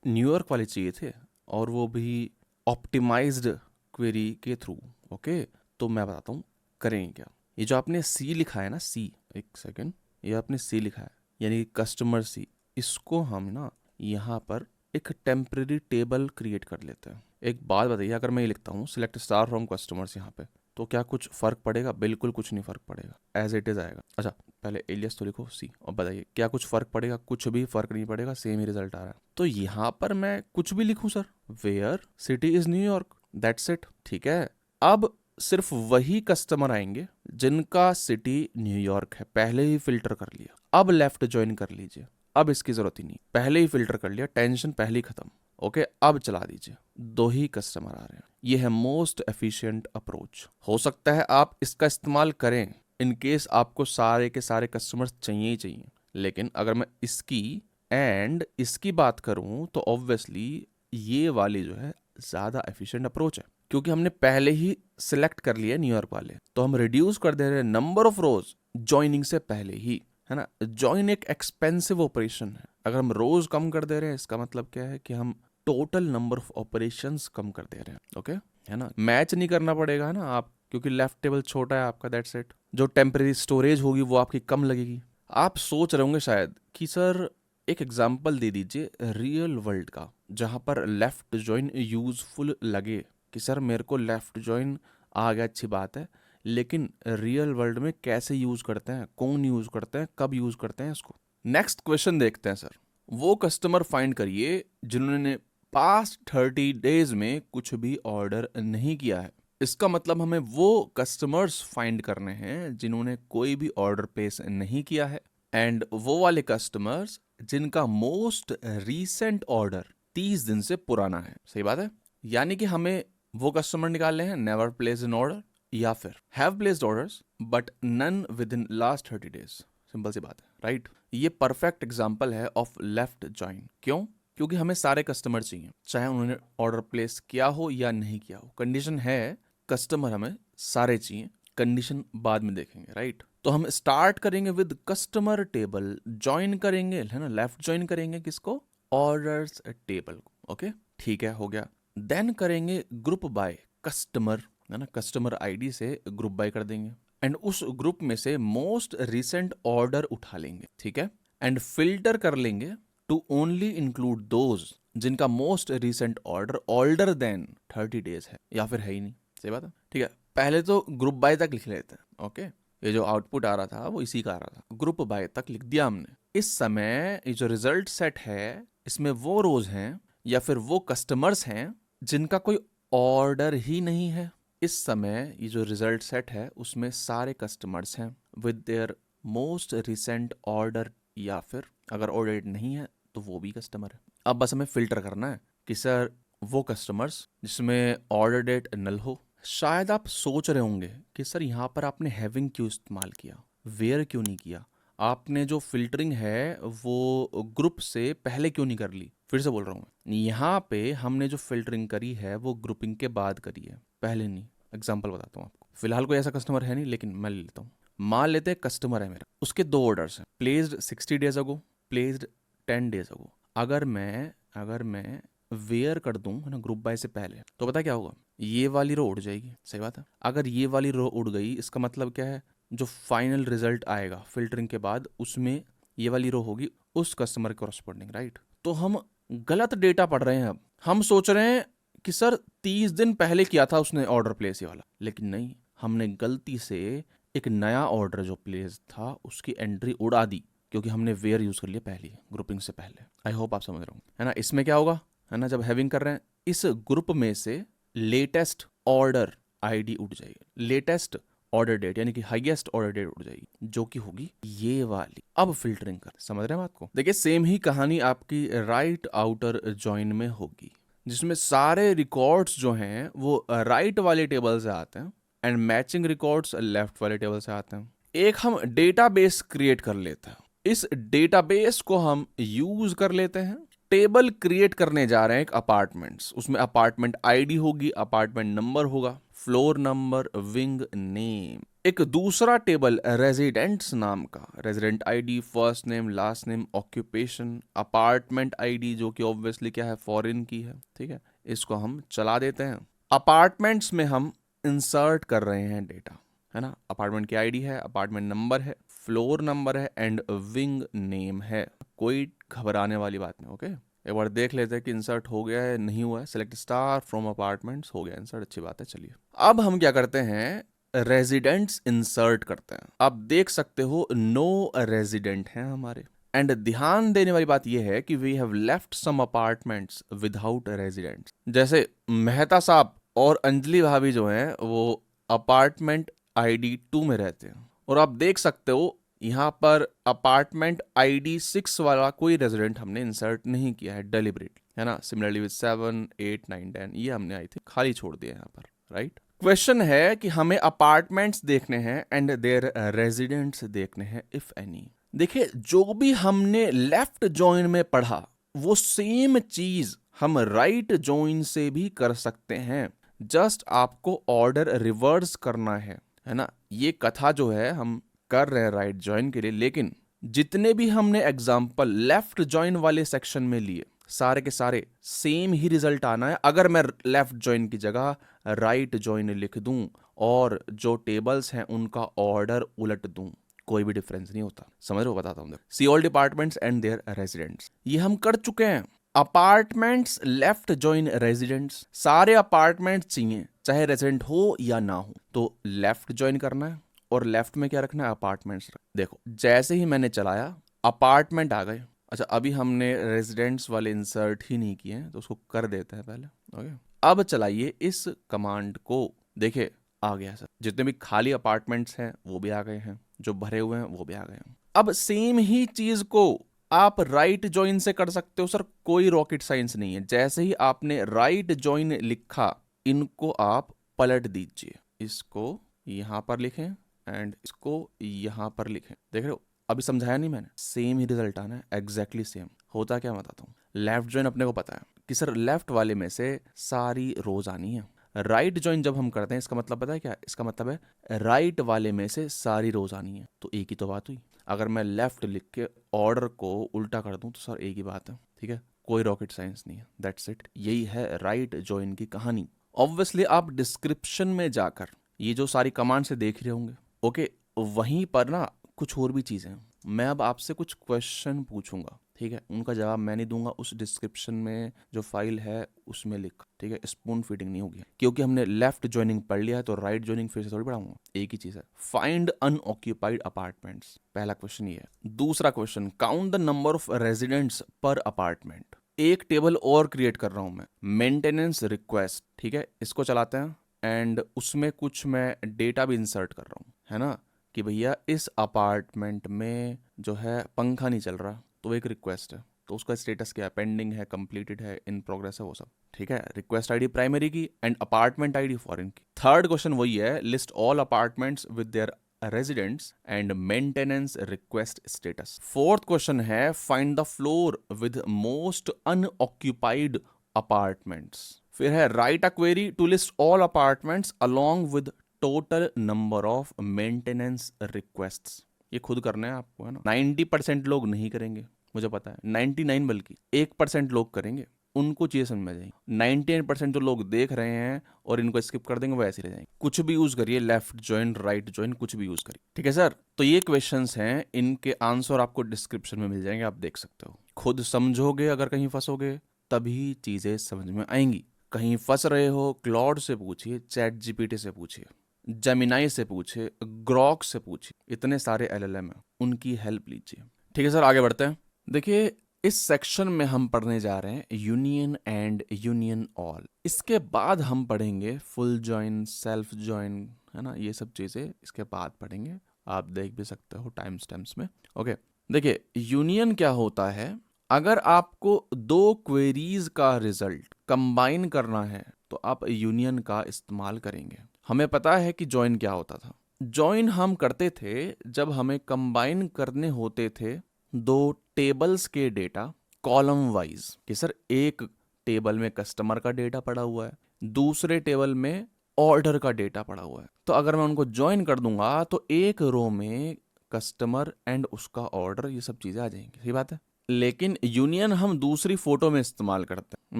न्यूयॉर्क वाले चाहिए थे, और वो भी ऑप्टिमाइज्ड क्वेरी के थ्रू। ओके, तो मैं बताता हूँ करेंगे क्या। ये जो आपने सी लिखा है ना, सी, एक सेकंड, ये आपने सी लिखा है यानी कस्टमर सी, इसको हम ना यहाँ पर एक टेम्परेरी टेबल क्रिएट कर लेते हैं। एक बात बताइए, अगर मैं ये लिखता हूँ सिलेक्ट स्टार फ्रॉम कस्टमर्स यहाँ पे, तो क्या कुछ फर्क पड़ेगा? बिल्कुल कुछ नहीं फर्क पड़ेगा, एज इट इज आएगा। अच्छा पहले एलियस तो लिखो सी, और बताइए क्या कुछ फर्क पड़ेगा? कुछ भी फर्क नहीं पड़ेगा, सेम ही रिजल्ट आ रहा है। तो यहाँ पर मैं कुछ भी लिखूं sir, where city is New York, that's it. ठीक है, अब सिर्फ वही कस्टमर आएंगे जिनका सिटी न्यूयॉर्क है, पहले ही फिल्टर कर लिया। अब लेफ्ट ज्वाइन कर लीजिए, अब इसकी जरूरत ही नहीं, पहले ही फिल्टर कर लिया, टेंशन पहले ही खत्म। ओके, अब चला दीजिए, 2 ही कस्टमर आ रहे हैं। ये है मोस्ट एफिशिएंट अप्रोच। हो सकता है आप इसका इस्तेमाल करें इन केस आपको सारे के सारे कस्टमर्स चाहिए ही चाहिए, लेकिन अगर मैं इसकी एंड इसकी बात करूं तो ऑब्वियसली ये वाली जो है ज्यादा एफिशिएंट अप्रोच है, क्योंकि हमने पहले ही सिलेक्ट कर लिया न्यूयॉर्क वाले, तो हम रिड्यूस कर दे रहे हैं नंबर ऑफ रोज ज्वाइनिंग से पहले ही, है ना। ज्वाइन एक एक्सपेंसिव ऑपरेशन है, अगर हम रोज कम कर दे रहे हैं इसका मतलब क्या है कि हम टोटल नंबर ऑफ ऑपरेशंस कम कर दे रहे हैं। ओके, है ना, मैच नहीं करना पड़ेगा ना आप, क्योंकि लेफ्ट टेबल छोटा है आपका, दैट्स इट। जो टेम्परेरी स्टोरेज होगी वो आपकी कम लगेगी। आप सोच रहे होंगे शायद कि सर एक एग्जांपल दे दीजिए रियल वर्ल्ड का जहां पर लेफ्ट ज्वाइन यूजफुल लगे, कि सर मेरे को लेफ्ट ज्वाइन आ गया, अच्छी बात है, लेकिन रियल वर्ल्ड में कैसे यूज करते हैं, कौन यूज करते हैं, कब यूज करते हैं इसको। नेक्स्ट क्वेश्चन देखते हैं सर। वो कस्टमर फाइंड करिए जिन्होंने पास्ट 30 डेज में कुछ भी ऑर्डर नहीं किया है। इसका मतलब हमें वो कस्टमर्स फाइंड करने हैं जिन्होंने कोई भी ऑर्डर प्लेस नहीं किया है, एंड वो वाले कस्टमर्स जिनका मोस्ट रीसेंट ऑर्डर 30 दिन से पुराना है। सही बात है, यानी कि हमें वो कस्टमर निकालने हैं नेवर प्लेस एन ऑर्डर, या फिर have placed orders but none within last 30 days. Simple सी बात है, राइट। ये परफेक्ट एग्जांपल है ऑफ लेफ्ट ज्वाइन। क्यों? क्योंकि हमें सारे कस्टमर चाहिए, चाहे उन्होंने ऑर्डर प्लेस किया हो या नहीं किया हो। कंडीशन है कस्टमर हमें सारे चाहिए, कंडीशन बाद में देखेंगे, राइट। तो हम स्टार्ट करेंगे विद कस्टमर टेबल, ज्वाइन करेंगे, है ना, लेफ्ट ज्वाइन करेंगे किसको? ऑर्डर्स टेबल को। ओके, ठीक है, हो गया। देन करेंगे ग्रुप बाय कस्टमर, है ना, कस्टमर आईडी से ग्रुप बाय कर देंगे, एंड उस ग्रुप में से मोस्ट रिसेंट ऑर्डर उठा लेंगे। ठीक है, एंड फिल्टर कर लेंगे टू ओनली इंक्लूड दोज जिनका most recent order older than 30 days है या फिर है ही नहीं। सही बात है, ठीक है। पहले तो ग्रुप बाय तक लिख लेते हैं। ओके, ये जो आउटपुट आ रहा था वो इसी का आ रहा था, ग्रुप बाय तक लिख दिया हमने। इस समय ये जो रिजल्ट सेट है इसमें वो रोज हैं या फिर वो कस्टमर्स हैं जिनका कोई ऑर्डर ही नहीं है। इस समय ये जो रिजल्ट सेट है उसमें सारे कस्टमर्स हैं with their most recent order, या फिर अगर ऑर्डर नहीं है तो वो भी कस्टमर है। अब बस हमें फिल्टर करना है कि सर वो कस्टमर्स जिसमें ऑर्डर डेट नल हो। शायद आप सोच रहे होंगे कि सर यहाँ पर आपने हैविंग क्यों इस्तेमाल किया, वेयर क्यों नहीं किया, आपने जो फिल्टरिंग है वो ग्रुप से पहले क्यों नहीं कर ली। फिर से बोल रहा हूँ, यहाँ पे हमने जो फिल्टरिंग करी है वो ग्रुपिंग के बाद करी है, पहले नहीं। एग्जाम्पल बताता हूँ आपको। फिलहाल कोई ऐसा कस्टमर है नहीं, लेकिन मैं ले लेता हूँ। मान लेते हैं कस्टमर है मेरा, उसके 2 ऑर्डर्स हैं, placed 60 days ago, placed 10 days ago. अगर मैं वेयर कर दूं है ना ग्रुप बाय से पहले, तो पता क्या होगा, ये वाली रो उड़ जाएगी। सही बात है। अगर ये वाली रो उड़ गई इसका मतलब क्या है, जो फाइनल रिजल्ट आएगा फिल्टरिंग के बाद उसमें ये वाली रो होगी उस कस्टमर के कॉरस्पॉन्डिंग, राइट। तो हम गलत डेटा पढ़ रहे हैं। अब हम सोच रहे हैं कि सर 30 दिन पहले किया था उसने ऑर्डर प्लेस ये वाला, लेकिन नहीं, हमने गलती से एक नया ऑर्डर जो प्लेस था उसकी एंट्री उड़ा दी क्योंकि हमने वेयर यूज कर लिया पहले ग्रुपिंग से पहले। आई होप आप समझ रहे हो, है ना। इसमें क्या होगा, है ना, जब हैविंग कर रहे हैं इस ग्रुप में से लेटेस्ट ऑर्डर आईडी उठ जाएगी, लेटेस्ट ऑर्डर डेट यानी कि हाईएस्ट ऑर्डर डेट उठ जाएगी, जो कि होगी ये वाली। अब फिल्टरिंग कर, समझ रहे हैं बात को। देखिए सेम ही कहानी आपकी राइट आउटर जॉइन में होगी, जिसमें सारे रिकॉर्ड्स जो हैं वो राइट वाले टेबल से आते हैं एंड मैचिंग रिकॉर्ड्स लेफ्ट वाले टेबल से आते हैं। एक हम डेटाबेस क्रिएट कर लेते हैं, इस डेटाबेस को हम यूज कर लेते हैं। टेबल क्रिएट करने जा रहे हैं एक अपार्टमेंट्स, उसमें अपार्टमेंट आईडी होगी, अपार्टमेंट नंबर होगा, फ्लोर नंबर, विंग नेम। एक दूसरा टेबल रेजिडेंट्स नाम का, resident ID, first name, last name, occupation, apartment ID जो कि ऑब्वियसली क्या है, फॉरेन की है। ठीक है, इसको हम चला देते हैं। अपार्टमेंट्स में हम इंसर्ट कर रहे हैं डेटा, है ना। अपार्टमेंट की आईडी है, अपार्टमेंट नंबर है, फ्लोर नंबर है एंड विंग नेम है। कोई घबराने वाली बात नहीं। ओके, एक बार देख लेते हैं कि इंसर्ट हो गया है नहीं हुआ है। सेलेक्ट स्टार फ्रॉम अपार्टमेंट्स, हो गया इंसर्ट, अच्छी बात है। चलिए अब हम क्या करते हैं, रेजिडेंट्स इंसर्ट करते हैं। आप देख सकते हो नो रेजिडेंट हैं हमारे। एंड ध्यान देने वाली बात यह है कि we have left some apartments without residents. जैसे मेहता साहब और अंजलि भाभी जो हैं वो अपार्टमेंट आईडी 2 में रहते हैं, और आप देख सकते हो यहाँ पर अपार्टमेंट आईडी 6 वाला कोई रेजिडेंट हमने इंसर्ट नहीं किया है डेलिबरेट, है ना। सिमिलरली विद 7, 8, 9, 10 ये हमने आई थिंक खाली छोड़ दिया यहाँ पर, राइट। क्वेश्चन है कि हमें अपार्टमेंट्स देखने हैं एंड देयर रेजिडेंट्स देखने हैं इफ एनी। देखिए जो भी हमने लेफ्ट जॉइन में पढ़ा वो सेम चीज हम राइट जॉइन से भी कर सकते हैं, जस्ट आपको ऑर्डर रिवर्स करना है ना। ये कथा जो है हम कर रहे हैं राइट जॉइन के लिए, लेकिन जितने भी हमने एग्जाम्पल लेफ्ट जॉइन वाले सेक्शन में लिए सारे के सारे सेम ही रिजल्ट आना है। अगर मैं लेफ्ट जॉइन की जगह राइट जॉइन लिख दूं और जो टेबल्स हैं उनका ऑर्डर उलट दूं, कोई भी डिफरेंस नहीं होता। समझ रहे हो, बताता हूं। See all departments and their residents, ये हम कर चुके हैं। अपार्टमेंट्स लेफ्ट जॉइन रेजिडेंट्स, सारे अपार्टमेंट चाहिए चाहे रेजिडेंट हो या ना हो, तो लेफ्ट जॉइन करना है और लेफ्ट में क्या रखना है, अपार्टमेंट्स। देखो जैसे ही मैंने चलाया अपार्टमेंट आ गए। अच्छा अभी हमने रेजिडेंट्स वाले इंसर्ट ही नहीं किए हैं तो उसको कर देते हैं पहले। ओके, अब चलाइए इस कमांड को। देखिए आ गया सर, जितने भी खाली अपार्टमेंट्स हैं वो भी आ गए हैं, जो भरे हुए हैं वो भी आ गए हैं। अब सेम ही चीज को आप राइट जॉइन से कर सकते हो सर, कोई रॉकेट साइंस नहीं है। जैसे ही आपने राइट जॉइन लिखा इनको आप पलट दीजिए, इसको यहां पर लिखें एंड इसको यहां पर लिखें। देख रहे हो, अभी समझाया नहीं मैंने, सेम ही रिजल्ट आना है, एग्जैक्टली सेम। होता क्या बताता हूँ, लेफ्ट जॉइन अपने को पता है कि सर लेफ्ट वाले में से सारी रोज आनी है। राइट जॉइन जब हम करते हैं इसका मतलब पता है क्या, इसका मतलब है राइट वाले में से सारी रोज आनी है। तो एक ही तो बात हुई। अगर मैं लेफ्ट लिख के ऑर्डर को उल्टा कर दूं तो सर एक ही बात है। ठीक है, कोई रॉकेट साइंस नहीं है, दैट्स इट। यही है राइट जॉइन की कहानी। ऑब्वियसली आप डिस्क्रिप्शन में जाकर ये जो सारी कमांड से देख रहे होंगे, ओके, वहीं पर ना कुछ और भी चीजें हैं। मैं अब आपसे कुछ क्वेश्चन पूछूंगा, ठीक है, उनका जवाब मैं नहीं दूंगा, उस डिस्क्रिप्शन में जो फाइल है उसमें लिख, ठीक है, स्पून फीडिंग नहीं होगी, क्योंकि हमने लेफ्ट ज्वाइनिंग पढ़ लिया है तो राइट ज्वाइनिंग फिर से थोड़ी पढ़ाऊंगा, एक ही चीज है। फाइंड अनऑक्यूपाइड अपार्टमेंट्स, पहला क्वेश्चन ये है। दूसरा question, count the number of residents पर अपार्टमेंट। एक टेबल और क्रिएट कर रहा हूं मैं, मेंटेनेंस रिक्वेस्ट, ठीक है, इसको चलाते हैं एंड उसमें कुछ मैं डेटा भी इंसर्ट कर रहा हूँ, है ना, कि भैया इस अपार्टमेंट में जो है पंखा नहीं चल रहा, तो एक रिक्वेस्ट है, तो उसका स्टेटस क्या है, पेंडिंग है, कंप्लीटेड है, इन प्रोग्रेस है, वो सब, ठीक है। Request ID primary key and apartment ID foreign key. Third question वही है, list all apartments with their residents and maintenance request status. Fourth question है, find the floor with most unoccupied apartments. फिर है, write a query to list all apartments along with total number of maintenance requests. ये खुद करना है आपको, है ना। 90% लोग नहीं करेंगे, मुझे पता है, 99 बल्कि 1% लोग करेंगे, उनको चीजें समझ में जाएंगी। 99% जो लोग देख रहे हैं और इनको स्किप कर देंगे वो ऐसे रह जाएंगे। कुछ भी यूज करिए, लेफ्ट ज्वाइन, राइट ज्वाइन, कुछ भी यूज करिए, ठीक है सर। तो ये क्वेश्चंस हैं, इनके आंसर आपको डिस्क्रिप्शन में मिल जाएंगे, आप देख सकते हो। खुद समझोगे, अगर कहीं फंसोगे तभी चीजें समझ में आएंगी। कहीं फंस रहे हो, क्लॉड से पूछिए, चैट जीपीटी से पूछिए, जेमिनाई से पूछिए, ग्रॉक से पूछिए, इतने सारे एलएलएम हैं, उनकी हेल्प लीजिए, ठीक है सर। आगे बढ़ते हैं। देखिए, इस सेक्शन में हम पढ़ने जा रहे हैं यूनियन एंड यूनियन ऑल। इसके बाद हम पढ़ेंगे फुल ज्वाइन, सेल्फ ज्वाइन, है ना, ये सब चीजें इसके बाद पढ़ेंगे, आप देख भी सकते हो टाइम स्टैम्प्स में। ओके, देखिए यूनियन क्या होता है। अगर आपको दो क्वेरीज का रिजल्ट कंबाइन करना है तो आप यूनियन का इस्तेमाल करेंगे। हमें पता है कि ज्वाइन क्या होता था। ज्वाइन हम करते थे जब हमें कंबाइन करने होते थे दो टेबल्स के डेटा कॉलम वाइज, कि सर एक टेबल में कस्टमर का डेटा पड़ा हुआ है, दूसरे टेबल में ऑर्डर का डेटा पड़ा हुआ है, तो अगर मैं उनको ज्वाइन कर दूंगा तो एक रो में कस्टमर एंड उसका ऑर्डर, ये सब चीजें आ जाएंगी, सही बात है। लेकिन यूनियन हम दूसरी फोटो में इस्तेमाल करते हैं,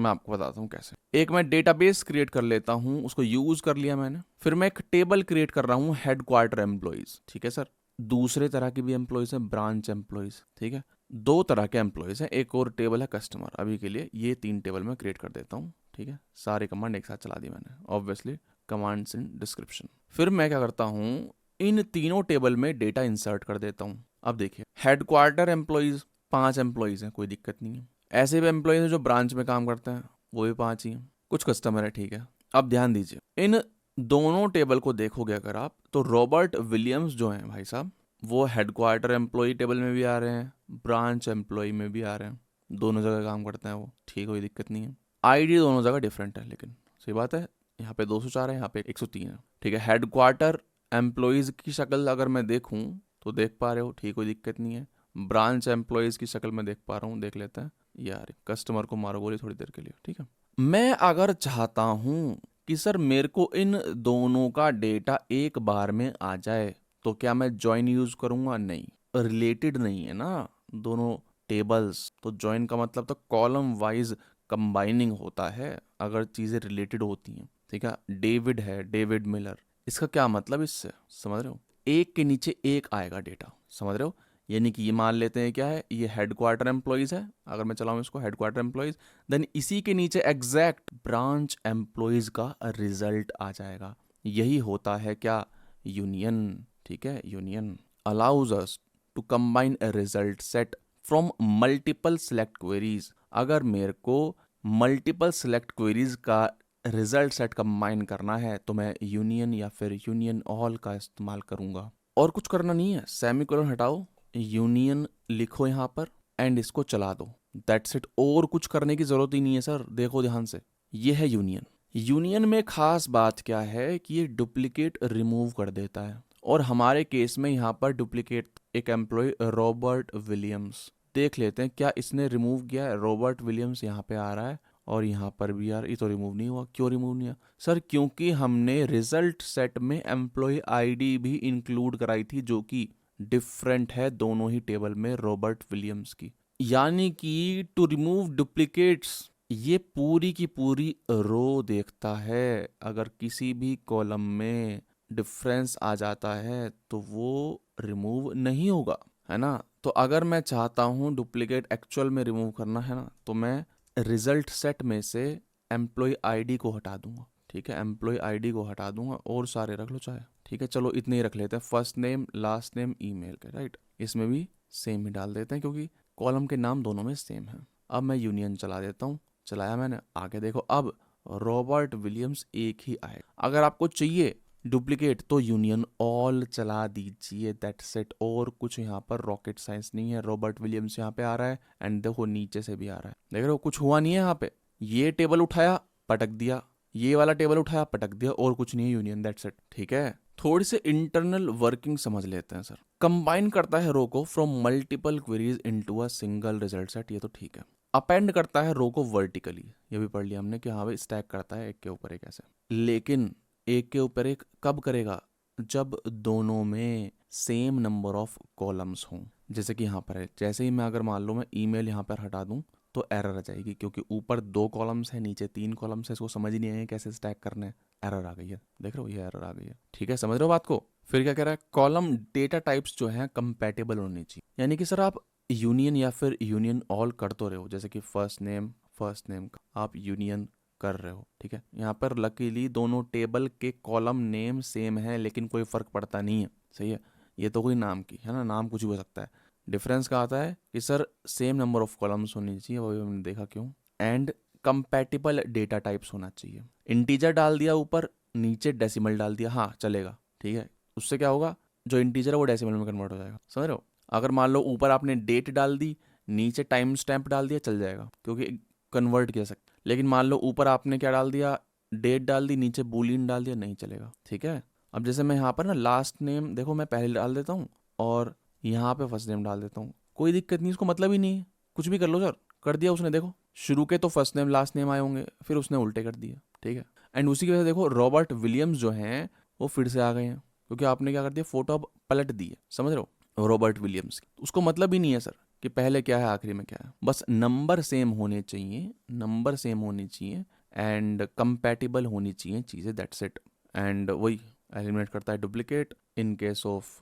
मैं आपको बताता हूँ कैसे। एक मैं डेटाबेस क्रिएट कर लेता हूँ, उसको यूज कर लिया मैंने, फिर मैं एक टेबल क्रिएट कर रहा हूँ हेडक्वार्टर एम्प्लॉइज, ठीक है सर। दूसरे तरह के भी एम्प्लॉइज हैं, ब्रांच एम्प्लॉइज, ठीक है। दो तरह के एम्प्लॉइज हैं, एक और टेबल है कस्टमर। अभी के लिए ये 3 टेबल में क्रिएट कर देता हूँ, ठीक है। सारे कमांड एक साथ चला दी मैंने, ऑब्वियसली कमांड्स इन डिस्क्रिप्शन। फिर मैं क्या करता हूँ, इन तीनों टेबल में डेटा इंसर्ट कर देता हूँ। अब देखिए, हेडक्वार्टर एम्प्लॉइज 5 एम्प्लॉइज हैं, कोई दिक्कत नहीं है। ऐसे भी एम्प्लॉइज हैं जो ब्रांच में काम करते हैं, वो भी 5 ही हैं। कुछ कस्टमर है, ठीक है। अब ध्यान दीजिए, इन दोनों टेबल को देखोगे अगर आप, तो रॉबर्ट विलियम्स जो हैं भाई साहब, वो हेडक्वार्टर एम्प्लॉय टेबल में भी आ रहे हैं, ब्रांच एम्प्लॉय में भी आ रहे हैं, दोनों जगह काम करते हैं वो, ठीक, कोई दिक्कत नहीं है। आईडी दोनों जगह डिफरेंट है, लेकिन सही बात है, यहाँ पे 204 है, यहाँ पे 103 है, ठीक है। हेडक्वार्टर एम्प्लॉयज की शक्ल अगर मैं देखूँ तो देख पा रहे हो, ठीक, कोई दिक्कत नहीं है। ब्रांच एम्प्लॉयज की शक्ल में देख पा रहा हूँ, देख लेते हैं। यार कस्टमर को मारो गोली थोड़ी देर के लिए, ठीक है। मैं अगर चाहता हूँ कि सर मेरे को इन दोनों का डेटा एक बार में आ जाए, तो क्या मैं ज्वाइन यूज करूंगा? नहीं, रिलेटेड नहीं है ना दोनों टेबल्स, तो ज्वाइन का मतलब तो कॉलम वाइज कंबाइनिंग होता है अगर चीजें रिलेटेड होती हैं, ठीक है। डेविड है, डेविड मिलर, इसका क्या मतलब, इससे समझ रहे हो, एक के नीचे एक आएगा डेटा, समझ रहे हो। यानी कि ये मान लेते हैं क्या है, ये हेडक्वार्टर एम्प्लॉइज है, अगर मैं चलाऊं इसको हेडक्वार्टर एम्प्लॉइज, देन इसी के नीचे एग्जैक्ट ब्रांच एम्प्लॉइज का रिजल्ट आ जाएगा। यही होता है क्या, यूनियन, ठीक है। Union allows us to combine a result set from multiple select queries. अगर मेरे को मल्टीपल सेलेक्ट क्वेरीज का रिजल्ट सेट कंबाइन करना है तो मैं यूनियन या फिर यूनियन ऑल का इस्तेमाल करूंगा। और कुछ करना नहीं है, सेमीकोलन हटाओ, यूनियन लिखो यहाँ पर एंड इसको चला दो, दैट्स इट। और कुछ करने की जरूरत ही नहीं है सर। देखो ध्यान से, ये है यूनियन। यूनियन में खास बात क्या है कि ये डुप्लीकेट रिमूव कर देता है, और हमारे केस में यहाँ पर डुप्लीकेट एक एम्प्लॉय रॉबर्ट विलियम्स, देख लेते हैं क्या इसने रिमूव किया है। रॉबर्ट विलियम्स यहाँ पे आ रहा है और यहाँ पर भी यार ये तो रिमूव नहीं हुआ। क्यों रिमूव नहीं हुआ सर? क्योंकि हमने रिजल्ट सेट में एम्प्लॉय आईडी भी इंक्लूड कराई थी जो कि डिफरेंट है दोनों ही टेबल में रॉबर्ट विलियम्स की। यानी कि टू रिमूव डुप्लीकेट्स, ये पूरी की पूरी रो देखता है, अगर किसी भी कॉलम में डिफरेंस आ जाता है तो वो रिमूव नहीं होगा, है ना। तो अगर मैं चाहता हूँ डुप्लीकेट एक्चुअल में रिमूव करना है ना, तो मैं रिजल्ट सेट में से एम्प्लॉय आईडी को हटा दूंगा। ठीक है, एम्प्लॉय आईडी को हटा दूंगा और सारे रख लो चाहे। ठीक है, चलो इतने ही रख लेते हैं, first name last name email के, राइट। इसमें भी सेम ही डाल देते हैं क्योंकि कॉलम के नाम दोनों में सेम है। अब मैं यूनियन चला देता हूँ, चलाया मैंने, आगे देखो अब रॉबर्ट विलियम्स एक ही आए। अगर आपको चाहिए डुप्लीकेट तो यूनियन ऑल चला दीजिए, दैट्स इट। और कुछ यहाँ पर रॉकेट साइंस नहीं है। रॉबर्ट विलियम्स यहाँ पे आ रहा है एंड देखो नीचे से भी आ रहा है, देख रहे हो, कुछ हुआ नहीं है यहाँ पे। ये टेबल उठाया पटक दिया, ये वाला टेबल उठाया पटक दिया, और कुछ नहीं है, यूनियन, दैट्स इट। ठीक है, थोड़ी सी इंटरनल वर्किंग समझ लेते हैं सर। कंबाइन करता है रो को from multiple queries into a single result set, ये तो ठीक है। अपेंड करता है रो को वर्टिकली, ये भी पढ़ लिया हमने कि हाँ भाई स्टैक करता है एक के ऊपर एक ऐसे। लेकिन एक के ऊपर एक कब करेगा? जब दोनों में सेम नंबर ऑफ कॉलम्स हों। जैसे कि यहाँ पर है, जैसे ही मैं अगर मान लो मैं ईमेल यहाँ पर हटा दूँ तो एरर आ जाएगी क्योंकि ऊपर 2 कॉलम्स है नीचे 3 कॉलम्स है, इसको समझ ही नहीं आएगा कैसे स्टैक करना है। एरर आ गई है, देख रहे हो, ये एरर आ गई है। ठीक है, समझ रहे हो बात को। फिर क्या कह रहा है, कॉलम डेटा टाइप्स जो है कंपैटिबल होनी चाहिए। यानी कि सर आप यूनियन या फिर यूनियन ऑल कर तो रहे हो, जैसे कि फर्स्ट नेम का आप यूनियन कर रहे हो। ठीक है, यहाँ पर लकीली दोनों टेबल के कॉलम नेम सेम है लेकिन कोई फर्क पड़ता नहीं है, सही है। ये तो कोई नाम की है ना, नाम कुछ भी हो सकता है। डिफरेंस का आता है कि sir same number of columns होनी चाहिए, वो भी हमने देखा क्यों, एंड कंपैटिबल डेटा टाइप्स होना चाहिए। इंटीजर डाल दिया ऊपर, नीचे डेसिमल डाल दिया, हाँ चलेगा। ठीक है, उससे क्या होगा, जो इंटीजर है वो डेसिमल में कन्वर्ट हो जाएगा, समझ रहे हो। अगर मान लो ऊपर आपने डेट डाल दी, नीचे टाइम स्टैम्प डाल दिया, चल जाएगा क्योंकि कन्वर्ट किया सकते। लेकिन मान लो ऊपर आपने क्या डाल दिया, डेट डाल दी, नीचे बूलियन डाल दिया, नहीं चलेगा। ठीक है, अब जैसे मैं यहाँ पर ना लास्ट नेम देखो मैं पहले डाल देता हूँ और यहाँ पे फर्स्ट नेम डाल देता हूँ, कोई दिक्कत नहीं, इसको मतलब ही नहीं है, कुछ भी कर लो सर। कर दिया उसने, देखो शुरू के तो फर्स्ट नेम लास्ट नेम आए होंगे, फिर उसने उल्टे कर दिए। ठीक है, एंड उसी की वजह से देखो रॉबर्ट विलियम्स जो हैं वो फिर से आ गए हैं क्योंकि आपने क्या कर दिया, फोटो अब पलट दी है, समझ रहे हो, रॉबर्ट विलियम्स की। उसको मतलब ही नहीं है सर कि पहले क्या है आखिरी में क्या है, बस नंबर सेम होने चाहिए, नंबर सेम होनी चाहिए एंड कंपैटिबल होनी चाहिए चीज़ें, दैट्स इट। एंड वही एलिमिनेट करता है duplicate in case of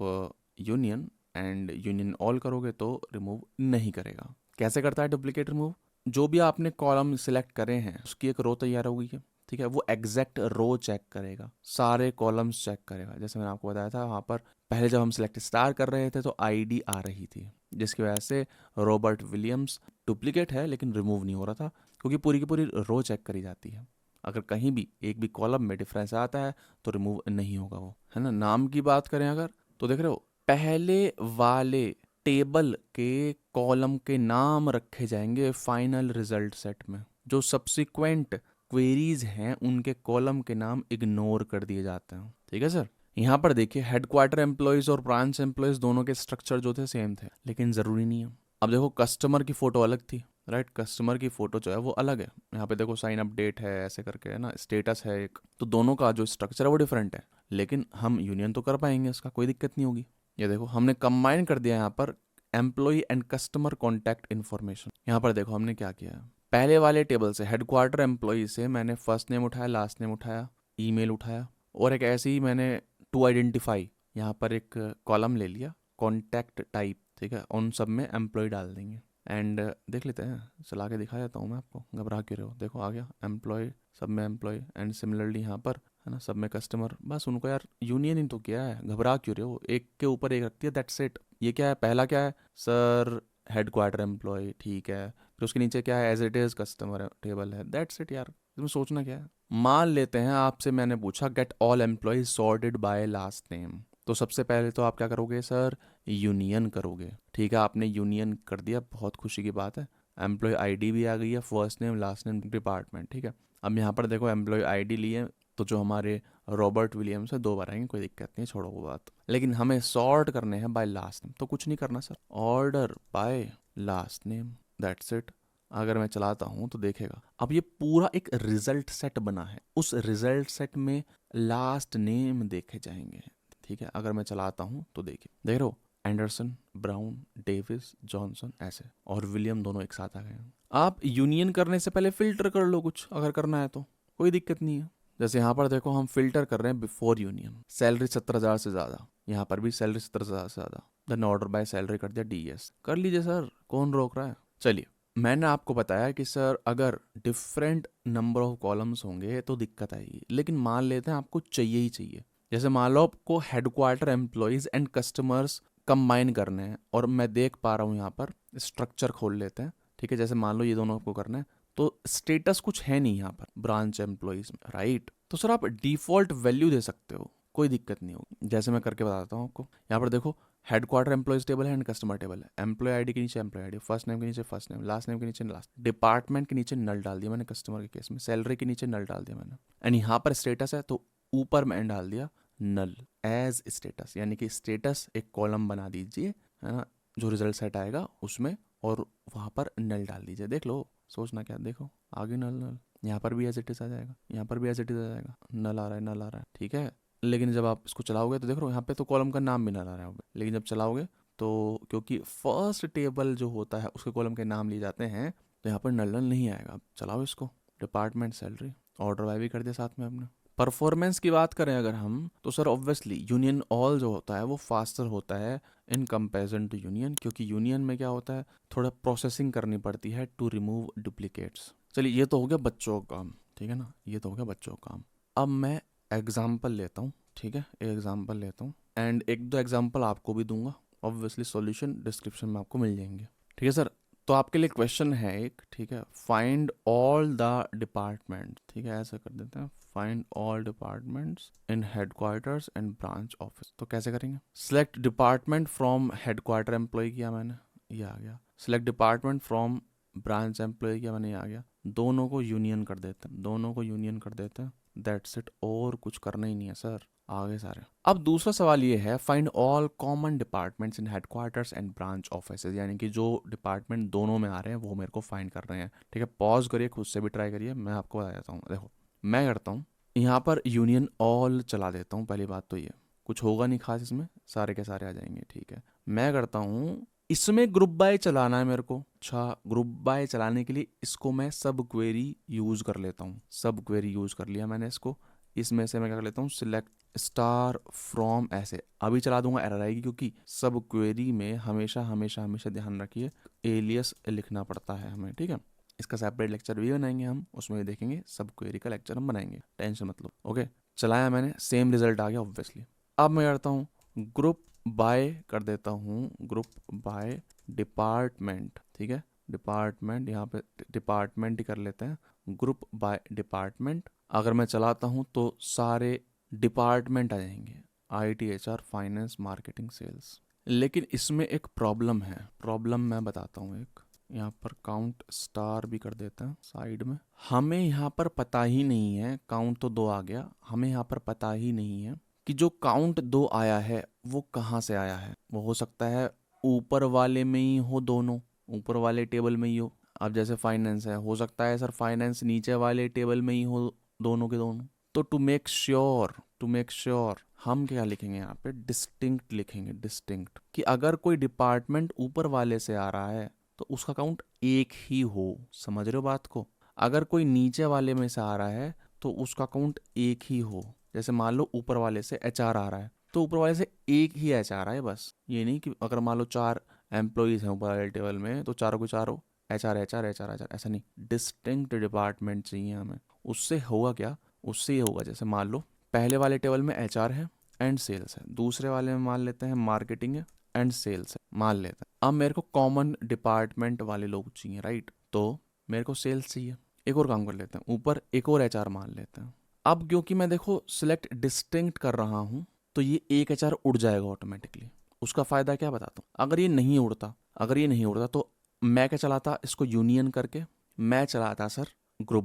union, and union all करोगे तो रिमूव नहीं करेगा। कैसे करता है डुप्लीकेट रिमूव, जो भी आपने कॉलम सिलेक्ट करे हैं उसकी एक रो तैयार हो गई है। ठीक है, वो एग्जैक्ट रो चेक करेगा, सारे कॉलम्स चेक करेगा। जैसे मैंने आपको बताया था वहाँ पर पहले जब हम सिलेक्ट स्टार कर रहे थे तो आईडी आ रही थी, जिसकी वजह से रॉबर्ट विलियम्स डुप्लीकेट है लेकिन रिमूव नहीं हो रहा था क्योंकि पूरी की पूरी रो चेक करी जाती है। अगर कहीं भी एक भी कॉलम में डिफरेंस आता है तो रिमूव नहीं होगा वो, है ना। नाम की बात करें अगर तो देख रहे हो, पहले वाले टेबल के कॉलम के नाम रखे जाएंगे फाइनल रिजल्ट सेट में, जो सब्सिक्वेंट क्वेरीज हैं उनके कॉलम के नाम इग्नोर कर दिए जाते हैं। ठीक है सर, यहाँ पर देखिए हेडक्वार्टर एम्प्लॉयज और ब्रांच एम्प्लॉयज दोनों के स्ट्रक्चर जो थे सेम थे, लेकिन ज़रूरी नहीं है। अब देखो कस्टमर की फ़ोटो अलग थी, राइट, कस्टमर की फ़ोटो जो है वो अलग है। यहाँ पे देखो साइन अपडेट है ऐसे करके, है ना, स्टेटस है एक, तो दोनों का जो स्ट्रक्चर है वो डिफरेंट है, लेकिन हम यूनियन तो कर पाएंगे, इसका कोई दिक्कत नहीं होगी। ये देखो हमने कंबाइन कर दिया यहाँ पर employee and customer contact information. यहाँ पर देखो हमने क्या किया है, पहले वाले टेबल से हेडक्वार्टर एम्प्लॉय से मैंने फर्स्ट नेम उठाया, लास्ट नेम उठाया, ईमेल उठाया, और एक ऐसे ही मैंने टू आइडेंटिफाई यहाँ पर एक कॉलम ले लिया, कॉन्टैक्ट टाइप। ठीक है, उन सब में एम्प्लॉय डाल देंगे एंड देख लेते हैं, चला के दिखा देता हूँ मैं आपको, घबरा क्यों रहे हो। देखो आ गया एम्प्लॉय, सब में एम्प्लॉय, एंड सिमिलरली यहाँ पर है ना सब में कस्टमर। बस उनको यार यूनियन ही तो किया है, घबरा क्यों रहे हो, एक के ऊपर एक रखती है, दैट्स इट। ये क्या है, पहला क्या है सर, हेडक्वार्टर एम्प्लॉय, ठीक है, फिर उसके नीचे क्या है, as it is customer table है, दैट्स इट यार, इसमें सोचना क्या है। मान लेते हैं आपसे मैंने पूछा get all employees sorted by last name, तो सबसे पहले तो आप क्या करोगे सर, यूनियन करोगे। ठीक है, आपने यूनियन कर दिया, बहुत खुशी की बात है, एम्प्लॉय आईडी भी आ गई है, first name last name department. ठीक है, अब यहाँ पर देखो एम्प्लॉय आईडी लिए तो जो हमारे रॉबर्ट विलियम्स है 2 बार आएंगे, कोई दिक्कत नहीं, छोड़ो वो बात। लेकिन हमें सॉर्ट करने हैं बाय लास्ट नेम, तो कुछ नहीं करना sir, order by last name, that's it. अगर मैं चलाता हूँ तो देखेगा, अब ये पूरा एक रिजल्ट सेट बना है, उस रिजल्ट सेट में लास्ट नेम देखे जाएंगे। ठीक है, अगर मैं चलाता हूँ तो देखिए, देख रहे हो एंडरसन, ब्राउन, डेविस, जॉनसन ऐसे, और विलियम दोनों एक साथ आ गए। आप यूनियन करने से पहले फिल्टर कर लो कुछ, अगर करना है तो कोई दिक्कत नहीं है। जैसे यहाँ पर देखो हम फिल्टर कर रहे हैं बिफोर यूनियन, सैलरी 70,000 से ज़्यादा, यहाँ पर भी सैलरी 70,000 से ज़्यादा, देन ऑर्डर बाय सैलरी कर दिया डीएस, कर लीजिए सर, कौन रोक रहा है। चलिए, मैंने आपको बताया कि सर अगर डिफरेंट नंबर ऑफ कॉलम्स होंगे तो दिक्कत आएगी, लेकिन मान लेते हैं आपको चाहिए ही चाहिए। जैसे मान लो आपको headquarter employees and customers combine करने हैं, और मैं देख पा रहा हूँ यहाँ पर स्ट्रक्चर खोल लेते हैं, ठीक है। जैसे मान लो ये दोनों आपको करना है, तो स्टेटस कुछ है नहीं यहाँ पर ब्रांच एम्प्लॉयज में, राइट। तो सर आप डिफॉल्ट वैल्यू दे सकते हो, कोई दिक्कत नहीं होगी। जैसे मैं करके बताता हूँ आपको, यहाँ पर देखो हेडक्वार्टर एम्प्लॉयज टेबल है एंड कस्टमर टेबल है। एम्प्लॉय आईडी के नीचे एम्प्लॉय आईडी, फर्स्ट नेम के नीचे फर्स्ट नेम, लास्ट नेम के नीचे लास्ट, डिपार्टमेंट के नीचे नल डाल दिया मैंने कस्टमर के केस में, सैलरी के नीचे नल डाल दिया मैंने, एंड यहाँ पर स्टेटस है तो ऊपर मैंने डाल दिया नल एज स्टेटस, यानी कि स्टेटस एक कॉलम बना दीजिए, है ना, जो रिजल्ट सेट आएगा उसमें, और वहाँ पर नल डाल दीजिए। देख लो, सोचना क्या, देखो आगे नल नल, यहाँ पर भी एज इट इज आ जाएगा, यहाँ पर भी एज इट इज आ जाएगा, नल आ रहा है, नल आ रहा है, ठीक है। लेकिन जब आप इसको चलाओगे तो देख रहे हो यहाँ पे तो कॉलम का नाम भी नल आ रहा है, लेकिन जब चलाओगे तो क्योंकि फर्स्ट टेबल जो होता है उसके कॉलम के नाम लिए जाते हैं, तो यहाँ पर नल नल नहीं आएगा। चलाओ इसको, डिपार्टमेंट सैलरी, ऑर्डर बाय भी कर दिया साथ में हमने। परफॉर्मेंस की बात करें अगर हम, तो सर ऑब्वियसली यूनियन ऑल जो होता है वो फास्टर होता है इन कंपैरिजन टू यूनियन, क्योंकि यूनियन में क्या होता है, थोड़ा प्रोसेसिंग करनी पड़ती है टू रिमूव डुप्लीकेट्स। चलिए, ये तो हो गया बच्चों का काम, ठीक है ना, ये तो हो गया बच्चों का काम। अब मैं एग्जाम्पल लेता हूँ, ठीक है, एक एग्जाम्पल लेता हूँ एंड एक दो एग्जाम्पल आपको भी दूंगा, ऑब्वियसली सॉल्यूशन डिस्क्रिप्शन में आपको मिल जाएंगे, ठीक है सर। तो आपके लिए क्वेश्चन है एक, ठीक है, फाइंड ऑल द डिपार्टमेंट, ठीक है, ऐसा कर देते हैं, find all departments in headquarters and branch office. तो कैसे करेंगे, select department from headquarter employee किया मैंने, ये आ गया। Select department from branch employee किया मैंने, ये आ गया। दोनों को यूनियन कर देते हैं, दोनों को यूनियन कर देते हैं, दैट्स इट, और कुछ करना ही नहीं है सर, आगे सारे। अब दूसरा सवाल ये है, find all common departments in headquarters and branch offices, यानी कि जो डिपार्टमेंट दोनों में आ रहे हैं वो मेरे को फाइंड कर रहे हैं, ठीक है। पॉज करिए, खुद से भी ट्राई करिए, मैं आपको बता देता हूँ। देखो मैं करता हूँ, यहाँ पर यूनियन ऑल चला देता हूँ, पहली बात तो ये, कुछ होगा नहीं खास इसमें, सारे के सारे आ जाएंगे, ठीक है। मैं करता हूँ, इसमें ग्रुप बाय चलाना है मेरे को, अच्छा ग्रुप बाय चलाने के लिए इसको मैं सब क्वेरी यूज कर लेता हूँ, सब क्वेरी यूज कर लिया मैंने इसको। इसमें से मैं क्या कर लेता हूँ, सिलेक्ट स्टार फ्रॉम, ऐसे अभी चला दूंगा, एरर आएगी, क्योंकि सब क्वेरी में हमेशा हमेशा हमेशा ध्यान रखिए एलियस लिखना पड़ता है हमें, ठीक है। इसका सेपरेट लेक्चर भी बनाएंगे हम, उसमें भी देखेंगे, सब क्वेरी का लेक्चर हम बनाएंगे, टेंशन मत लो। ओके, चलाया मैंने, सेम रिजल्ट आ गया ऑब्वियसली। अब मैं करता हूँ ग्रुप बाय कर देता हूँ, ग्रुप बाय डिपार्टमेंट, ठीक है, डिपार्टमेंट, यहाँ पे डिपार्टमेंट ही कर लेते हैं, ग्रुप बाय डिपार्टमेंट। अगर मैं चलाता हूँ तो सारे डिपार्टमेंट आ जाएंगे, IT HR finance marketing sales. लेकिन इसमें एक प्रॉब्लम है, प्रॉब्लम मैं बताता हूँ एक, यहाँ पर काउंट स्टार भी कर देते हैं साइड में। हमें यहाँ पर पता ही नहीं है, काउंट तो 2 आ गया, हमें यहाँ पर पता ही नहीं है कि जो काउंट 2 आया है वो कहाँ से आया है। वो हो सकता है ऊपर वाले में ही हो, दोनों ऊपर वाले टेबल में ही हो। अब जैसे फाइनेंस है, हो सकता है सर फाइनेंस नीचे वाले टेबल में ही हो, दोनों के दोनों। तो टू मेक श्योर हम क्या लिखेंगे यहाँ पे, डिस्टिंक्ट लिखेंगे, डिस्टिंक्ट, कि अगर कोई डिपार्टमेंट ऊपर वाले से आ रहा है तो उसका काउंट एक ही हो, समझ रहे हो बात को। अगर कोई नीचे वाले में से आ रहा है तो उसका काउंट एक ही हो। जैसे मान लो ऊपर वाले से HR आ रहा है तो ऊपर वाले से एक ही HR है बस, ये नहीं कि अगर मान लो 4 एम्प्लॉयज हैं ऊपर वाले टेबल में तो चारों को चारों HR, ऐसा नहीं, डिस्टिंक्ट डिपार्टमेंट चाहिए हमें। उससे होगा क्या, उससे ये होगा, जैसे मान लो पहले वाले टेबल में HR है एंड सेल्स है, दूसरे वाले में मान लेते हैं मार्केटिंग है एंड सेल्स है, मान लेते हैं। अब मेरे को कॉमन डिपार्टमेंट वाले लोग चाहिए, राइट, तो मेरे को सेल्स चाहिए। एक और काम कर लेते हैं, ऊपर एक और HR मान लेते हैं। अब क्योंकि मैं देखो सिलेक्ट डिस्टिंक्ट कर रहा हूँ तो ये एक HR उड़ जाएगा ऑटोमेटिकली। उसका फायदा क्या बताता हूँ, अगर ये नहीं उड़ता तो मैं क्या चलाता, इसको यूनियन करके मैं चलाता sir group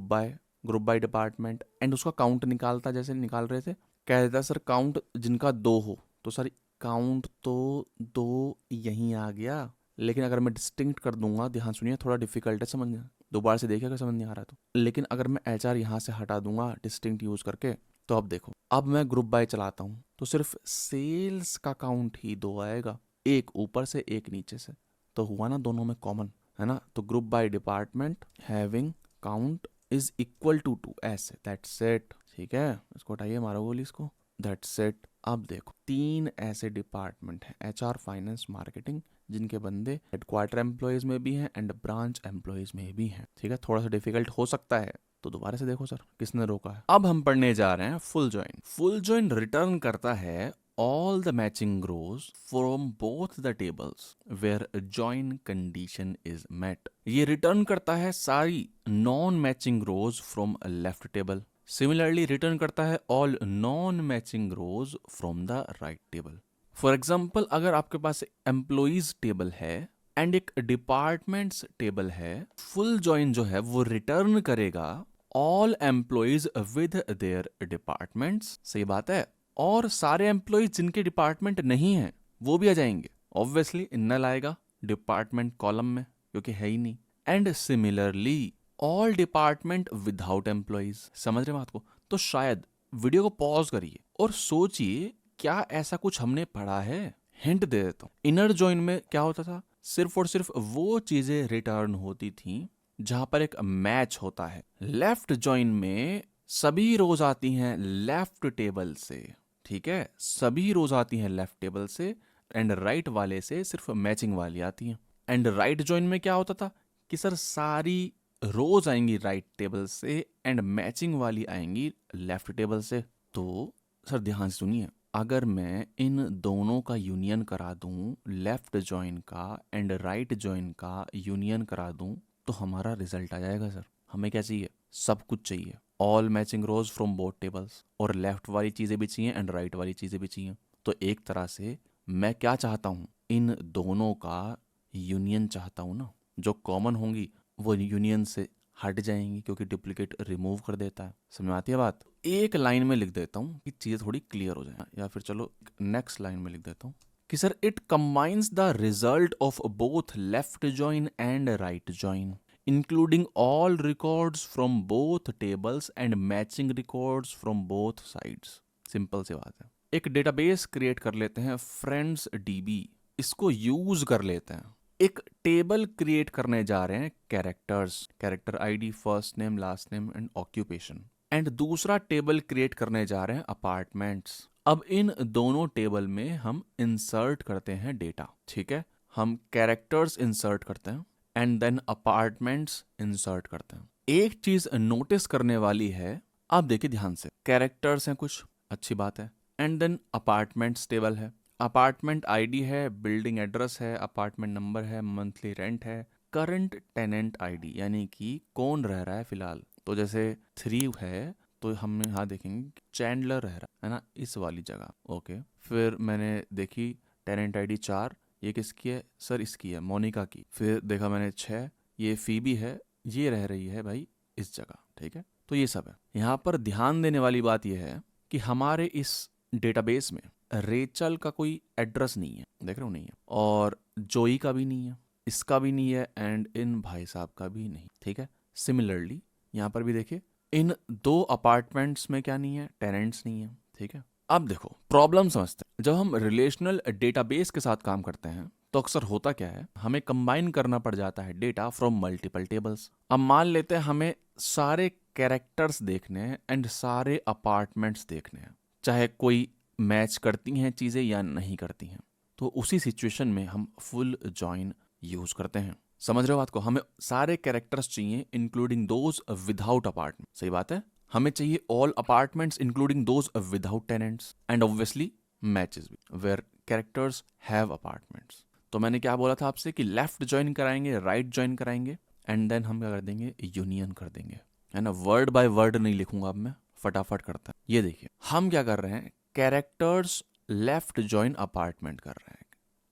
by department and उसका काउंट निकालता, जैसे निकाल रहे थे, कह देता सर काउंट जिनका 2 हो, तो सर काउंट तो 2 यहीं आ गया। लेकिन अगर मैं डिस्टिंक्ट कर दूंगा, ध्यान सुनिए, थोड़ा डिफिकल्ट है समझना, दोबारा से देखिए अगर समझ नहीं आ रहा तो। लेकिन अगर मैं HR यहाँ से हटा दूंगा डिस्टिंक्ट यूज करके, तो अब देखो, अब मैं ग्रुप बाय चलाता हूँ तो सिर्फ सेल्स का काउंट ही 2 आएगा, एक ऊपर से एक नीचे से, तो हुआ ना दोनों में कॉमन, है ना। तो group by department having count is equal to 2, ऐसे, दैट्स इट, ठीक है। इसको हटाइए, मारो गोली इसको, दैट्स इट। अब देखो 3 ऐसे डिपार्टमेंट हैं, HR, फाइनेंस, मार्केटिंग, जिनके बंदे हेडक्वार्टर एम्प्लॉयज में भी हैं एंड ब्रांच एम्प्लॉयज में भी हैं। ठीक है, थोड़ा सा डिफिकल्ट हो सकता है, तो दोबारा से देखो सर किसने रोका है। अब हम पढ़ने जा रहे हैं full join. Full join return करता है all the matching rows from both the tables where a join condition is met। ये रिटर्न करता है सारी non matching rose from left table. Similarly return करता है all non matching rose from the right table. For example, अगर आपके पास employees table है and एक डिपार्टमेंट्स टेबल है, फुल जॉइन जो है वो रिटर्न करेगा all employees with their departments. सही बात है। और सारे एम्प्लॉइज जिनके डिपार्टमेंट नहीं है वो भी आ जाएंगे। ऑब्वियसली नल आएगा डिपार्टमेंट कॉलम में क्योंकि है ही नहीं। And similarly all department without employees. समझ रहे बात को? तो शायद वीडियो को पॉज करिए और सोचिए क्या ऐसा कुछ हमने पढ़ा है। हिंट दे देता हूं। इनर जॉइन में क्या होता था? सिर्फ और सिर्फ वो चीजें रिटर्न होती थी जहां पर एक मैच होता है। लेफ्ट जॉइन में सभी रोज आती हैं लेफ्ट टेबल से। ठीक है, सभी रोज आती हैं लेफ्ट टेबल से एंड राइट वाले से सिर्फ मैचिंग वाली आती हैं। एंड राइट जॉइन में क्या होता था कि सर सारी रोज आएंगी राइट टेबल से एंड मैचिंग वाली आएंगी लेफ्ट टेबल से। तो सर ध्यान से सुनिए, अगर मैं इन दोनों का यूनियन करा दूं, लेफ्ट जॉइन का एंड राइट जॉइन का यूनियन करा दूं, तो हमारा रिजल्ट आ जाएगा सर। हमें क्या चाहिए? सब कुछ चाहिए, all matching rose from both tables, और लेफ्ट वाली चीजें भी चाहिए एंड राइट वाली चीजें भी चाहिए। तो एक तरह से मैं क्या चाहता हूं? इन दोनों का यूनियन चाहता हूं ना। जो कॉमन होंगी वो यूनियन से हट जाएंगी क्योंकि डुप्लीकेट रिमूव कर देता है। समझ में आती है बात? एक लाइन में लिख देता हूं कि चीजें थोड़ी क्लियर हो जाए, या फिर चलो नेक्स्ट लाइन में लिख देता हूं कि sir it combines the result of both left join and right join, including all records from both tables and matching records from both sides। Simple सी बात है। एक डेटाबेस क्रिएट कर लेते हैं फ्रेंड्स डीबी, इसको यूज कर लेते हैं। एक टेबल क्रिएट करने जा रहे हैं characters, character ID, first name, last name and occupation. And दूसरा टेबल क्रिएट करने जा रहे हैं अपार्टमेंट्स। अब इन दोनों टेबल में हम इंसर्ट करते हैं डेटा। ठीक है, हम कैरेक्टर्स इंसर्ट करते हैं एंड देन अपार्टमेंट्स इंसर्ट करते हैं। एक चीज नोटिस करने वाली है, आप देखिए ध्यान से, कैरेक्टर्स हैं कुछ, अच्छी बात है, एंड देन अपार्टमेंट्स टेबल है, अपार्टमेंट आईडी है, बिल्डिंग एड्रेस है, अपार्टमेंट नंबर है, मंथली रेंट है, करंट टेनेंट आईडी यानी कि कौन रह रहा है फिलहाल। तो जैसे 3 है तो हम यहाँ देखेंगे चैंडलर रह रहा है ना, इस वाली जगह। ओके, फिर मैंने देखी टेनेंट आईडी 4, ये किसकी है सर? इसकी है, मोनिका की। फिर देखा मैंने 6, ये फीबी है, ये रह रही है भाई इस जगह। ठीक है, तो ये सब है। यहाँ पर ध्यान देने वाली बात यह है कि हमारे इस डेटाबेस में रेचल का कोई एड्रेस नहीं है, देख रहे हो, नहीं है, और जोई का भी नहीं है, इसका भी नहीं है, एंड इन भाई साहब का भी नहीं। ठीक है, सिमिलरली यहाँ पर भी देखिए इन 2 अपार्टमेंट्स में क्या नहीं है? टेनेंट्स नहीं है। ठीक है, अब देखो प्रॉब्लम समझते हैं। जब हम रिलेशनल डेटाबेस के साथ काम करते हैं तो अक्सर होता क्या है, हमें कंबाइन करना पड़ जाता है डेटा फ्रॉम मल्टीपल टेबल्स। अब मान लेते हैं हमें सारे कैरेक्टर्स देखने हैं एंड सारे अपार्टमेंट्स देखने हैं, चाहे कोई मैच करती हैं चीजें या नहीं करती हैं। तो उसी सिचुएशन में हम फुल जॉइन यूज करते हैं। समझ रहे हो बात को? हमें सारे कैरेक्टर्स चाहिए इंक्लूडिंग दोज विदाउट अपार्टमेंट। सही बात है, हमें चाहिए all apartments including those without tenants and obviously matches भी वेयर कैरेक्टर्स हैव अपार्टमेंट्स। तो मैंने क्या बोला था आपसे कि लेफ्ट ज्वाइन कराएंगे, राइट ज्वाइन कराएंगे एंड देन हम क्या कर देंगे? यूनियन कर देंगे, है ना। वर्ड बाय वर्ड नहीं लिखूंगा अब मैं, फटाफट करता है। ये देखिए हम क्या कर रहे हैं, कैरेक्टर्स लेफ्ट ज्वाइन अपार्टमेंट कर रहे हैं।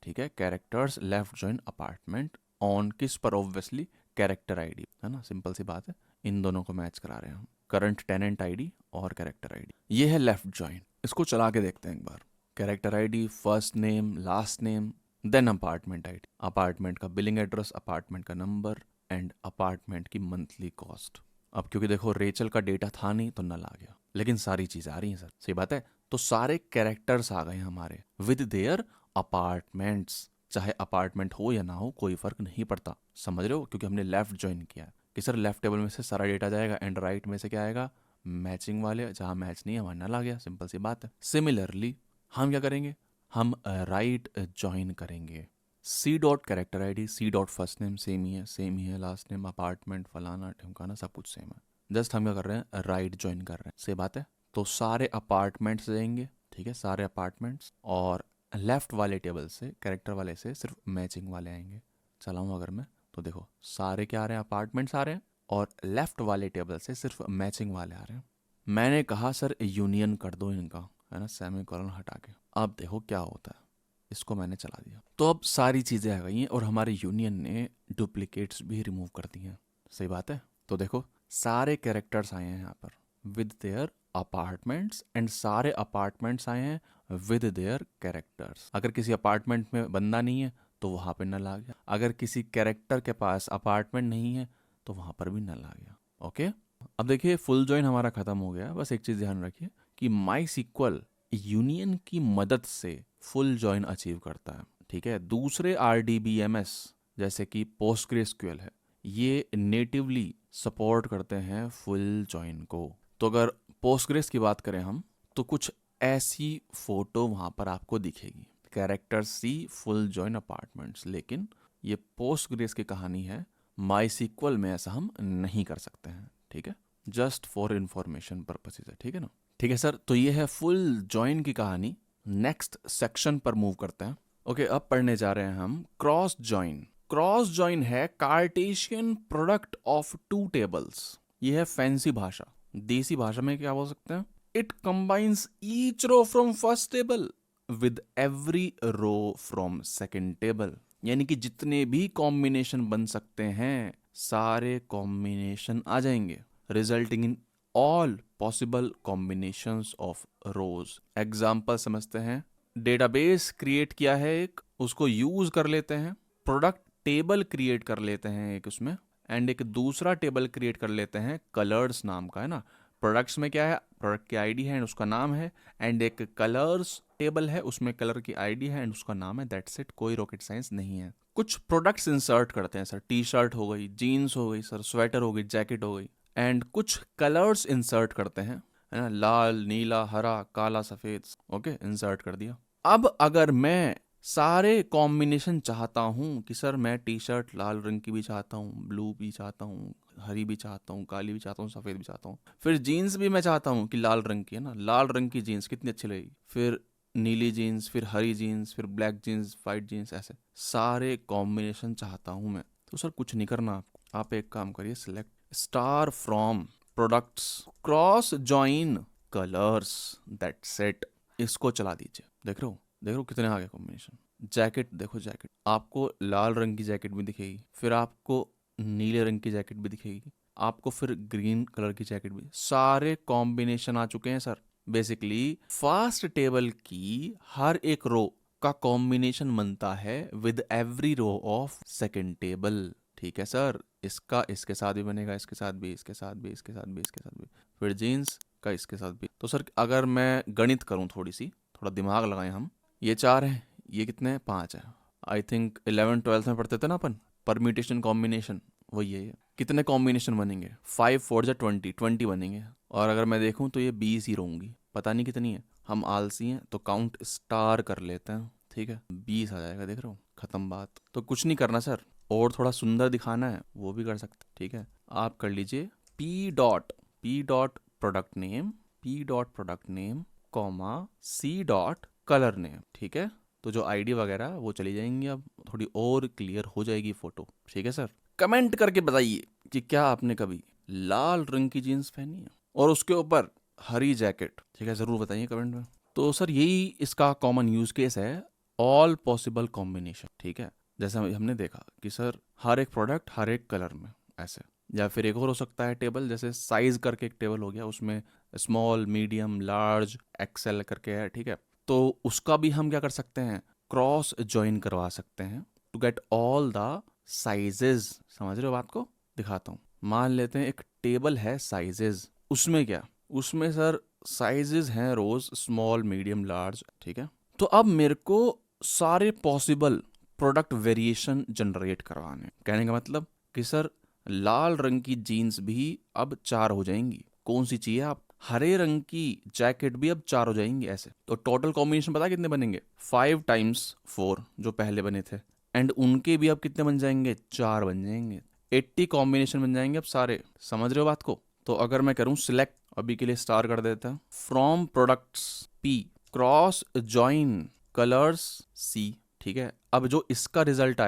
ठीक है, characters left join apartment on किस पर? ऑब्वियसली कैरेक्टर आईडी, है ना, सिंपल सी बात है। इन दोनों को मैच करा रहे हैं हम, करंट टेनेंट आईडी और कैरेक्टर आईडी। ये है लेफ्ट ज्वाइन। इसको चला के देखते हैं एक बार। Character ID, first name, last name, then apartment ID, apartment का बिलिंग एड्रेस, अपार्टमेंट का नंबर एंड अपार्टमेंट की मंथली कॉस्ट। अब क्योंकि देखो रेचल का डेटा था नहीं तो नल आ गया, लेकिन सारी चीजें आ रही हैं सर। सही बात है, तो सारे कैरेक्टर्स आ गए हमारे विद देयर अपार्टमेंट्स। चाहे अपार्टमेंट हो या ना हो कोई फर्क नहीं पड़ता, समझ रहे हो, क्योंकि हमने लेफ्ट ज्वाइन किया है कि सर लेफ्ट टेबल में से सारा डेटा जाएगा एंड राइट में से क्या आएगा? मैचिंग वाले, जहां मैच नहीं है वहां नल आ गया, सिंपल सी बात है। सिमिलरली हम क्या करेंगे, हम राइट ज्वाइन करेंगे। C dot character ID, C dot first name same ही है, लास्ट नेम, अपार्टमेंट, फलाना ठिमकाना सब कुछ सेम है। जस्ट हम क्या कर रहे हैं, राइट ज्वाइन कर रहे हैं। सही बात है। तो सारे अपार्टमेंट्स देंगे, ठीक है, सारे अपार्टमेंट्स, और लेफ्ट वाले टेबल से, कैरेक्टर वाले से सिर्फ मैचिंग वाले आएंगे। चलाऊँ अगर मैं, तो देखो सारे क्या आ रहे हैं, अपार्टमेंट्स आ रहे हैं, और लेफ्ट वाले टेबल से सिर्फ मैचिंग वाले आ रहे हैं। मैंने कहा सर यूनियन कर दो इनका, है ना, सेमीकोलन हटा के। अब देखो क्या होता है, इसको मैंने चला दिया तो अब सारी चीज़ें आ गई हैं, और हमारे यूनियन ने डुप्लीकेट्स भी रिमूव कर दी हैं। सही बात है। तो देखो सारे कैरेक्टर्स आए हैं यहाँ पर विद देयर अपार्टमेंट्स, एंड सारे अपार्टमेंट्स आए हैं विद देयर कैरेक्टर्स। अगर किसी अपार्टमेंट में बंदा नहीं है तो वहाँ पे नल आ गया, अगर किसी कैरेक्टर के पास अपार्टमेंट नहीं है तो वहाँ पर भी नल आ गया। ओके, अब देखिए फुल जॉइन हमारा खत्म हो गया। बस एक चीज़ ध्यान रखिए कि माई सीक्वल यूनियन की मदद से फुल जॉइन अचीव करता है, ठीक है। दूसरे RDBMS जैसे कि पोस्टग्रेसक्यूएल है, ये नेटिवली सपोर्ट करते हैं फुल जॉइन को। तो अगर पोस्टग्रेस की बात करें हम, तो कुछ ऐसी फोटो वहाँ पर आपको दिखेगी, कैरेक्टर सी फुल जॉइन अपार्टमेंट्स। लेकिन ये पोस्टग्रेस की कहानी है, माई सीक्वल में ऐसा हम नहीं कर सकते हैं, ठीक है। जस्ट फॉर इंफॉर्मेशन पर्पसेस है, ठीक है ना। ठीक है सर, तो ये है फुल जॉइन की कहानी। नेक्स्ट सेक्शन पर मूव करते हैं। ओके, अब पढ़ने जा रहे हैं हम क्रॉस जॉइन। क्रॉस जॉइन है Cartesian product of two tables. ये है फैंसी भाषा। देसी भाषा में क्या बोल सकते हैं, it combines each row from first table with every row from second table. यानी कि जितने भी कॉम्बिनेशन बन सकते हैं सारे कॉम्बिनेशन आ जाएंगे, resulting in all possible combinations of rose. Example समझते हैं। डेटाबेस क्रिएट किया है एक, उसको यूज कर लेते हैं। प्रोडक्ट टेबल क्रिएट कर लेते हैं एक उसमें, एंड एक दूसरा टेबल क्रिएट कर लेते हैं कलर्स नाम का, है ना। प्रोडक्ट्स में क्या है, प्रोडक्ट की आईडी है एंड उसका नाम है, एंड एक कलर्स टेबल है उसमें कलर की आईडी है एंड उसका नाम है। दैट्स इट, कोई रॉकेट साइंस नहीं है। कुछ प्रोडक्ट्स इंसर्ट करते हैं सर, टी शर्ट हो गई, जीन्स हो गई सर, स्वेटर हो गई, जैकेट हो गई, एंड कुछ कलर्स इंसर्ट करते हैं, है ना, लाल, नीला, हरा, काला, सफेद। ओके, इंसर्ट कर दिया। अब अगर मैं सारे कॉम्बिनेशन चाहता हूँ कि सर मैं टी शर्ट लाल रंग की भी चाहता हूँ, ब्लू भी चाहता हूँ, हरी भी चाहता हूँ, काली भी चाहता हूँ, सफ़ेद भी चाहता हूँ, फिर जीन्स भी मैं चाहता हूँ कि लाल रंग की, है ना, लाल रंग की जीन्स कितनी अच्छी लगेगी, फिर नीली जीन्स, फिर हरी जीन्स, फिर ब्लैक जीन्स, वाइट जीन्स, ऐसे सारे कॉम्बिनेशन चाहता हूँ मैं। तो सर कुछ नहीं करना, आप एक काम करिए, select star from products, cross join colours, that's it. इसको चला दीजिए। देख रहे हो, देख रहे हो कितने आ गए कॉम्बिनेशन। जैकेट देखो, जैकेट आपको लाल रंग की जैकेट भी दिखेगी, फिर आपको नीले रंग की जैकेट भी दिखेगी, आपको फिर ग्रीन कलर की जैकेट भी। सारे कॉम्बिनेशन आ चुके हैं सर। बेसिकली फर्स्ट टेबल की हर एक रो का कॉम्बिनेशन बनता है with every row of second table. ठीक है सर, इसका इसके साथ भी बनेगा, इसके साथ भी, इसके साथ भी, इसके साथ भी, इसके साथ भी, फिर जीन्स का इसके साथ भी। तो सर अगर मैं गणित करूं, थोड़ा दिमाग लगाएं हम, ये 4 हैं, ये कितने हैं, 5 है। आई थिंक 11th-12th में पढ़ते थे ना अपन, परम्यूटेशन कॉम्बिनेशन, वही है ये। कितने कॉम्बिनेशन बनेंगे, 5 4 20 बनेंगे। और अगर मैं देखूं तो ये 20 ही रहूंगी, पता नहीं कितनी है। हम आलसी हैं तो काउंट स्टार कर लेते हैं, ठीक है, 20 आ जाएगा। देख रहे हो, खत्म बात। तो कुछ नहीं करना सर, और थोड़ा सुंदर दिखाना है वो भी कर सकते, ठीक है। आप कर लीजिए P dot product name, P dot product name, comma C dot color name, ठीक है। तो जो आईडी वगैरह वो चली जाएंगी, अब थोड़ी और क्लियर हो जाएगी फोटो, ठीक है सर। कमेंट करके बताइए कि क्या आपने कभी लाल रंग की जीन्स पहनी है और उसके ऊपर हरी जैकेट, ठीक है, जरूर बताइए कमेंट में। तो सर यही इसका कॉमन यूज केस है, ऑल पॉसिबल कॉम्बिनेशन, ठीक है। जैसे हमने देखा कि सर हर एक प्रोडक्ट हर एक कलर में, ऐसे। या फिर एक और हो सकता है टेबल, जैसे साइज करके एक टेबल हो गया, उसमें स्मॉल, मीडियम, लार्ज, एक्सेल करके है, ठीक है। तो उसका भी हम क्या कर सकते हैं, क्रॉस ज्वाइन करवा सकते हैं to get all the sizes. समझ रहे हो बात को, दिखाता हूँ। मान लेते हैं एक टेबल है साइजेस, उसमें क्या, उसमें सर साइजेस हैं रोज, स्मॉल, मीडियम, लार्ज, ठीक है। तो अब मेरे को सारे पॉसिबल प्रोडक्ट वेरिएशन जनरेट करवाने। कहने का मतलब कि सर लाल रंग की जीन्स भी अब 4 हो जाएंगी। कौन सी चाहिए आप, हरे रंग की जैकेट भी अब 4 हो जाएंगी ऐसे। तो टोटल कॉम्बिनेशन पता कितने बनेंगे? 5 टाइम्स 4 जो पहले बने थे, एंड उनके भी अब कितने बन जाएंगे? 4 बन जाएंगे। 80 कॉम्बिनेशन बन जाएंगे अब सारे। समझ रहे हो बात को? तो अगर मैं करूं सिलेक्ट, अभी के लिए स्टार कर देता है, from products P, cross join colors C. ठीक है, अब जो इसका रिजल्ट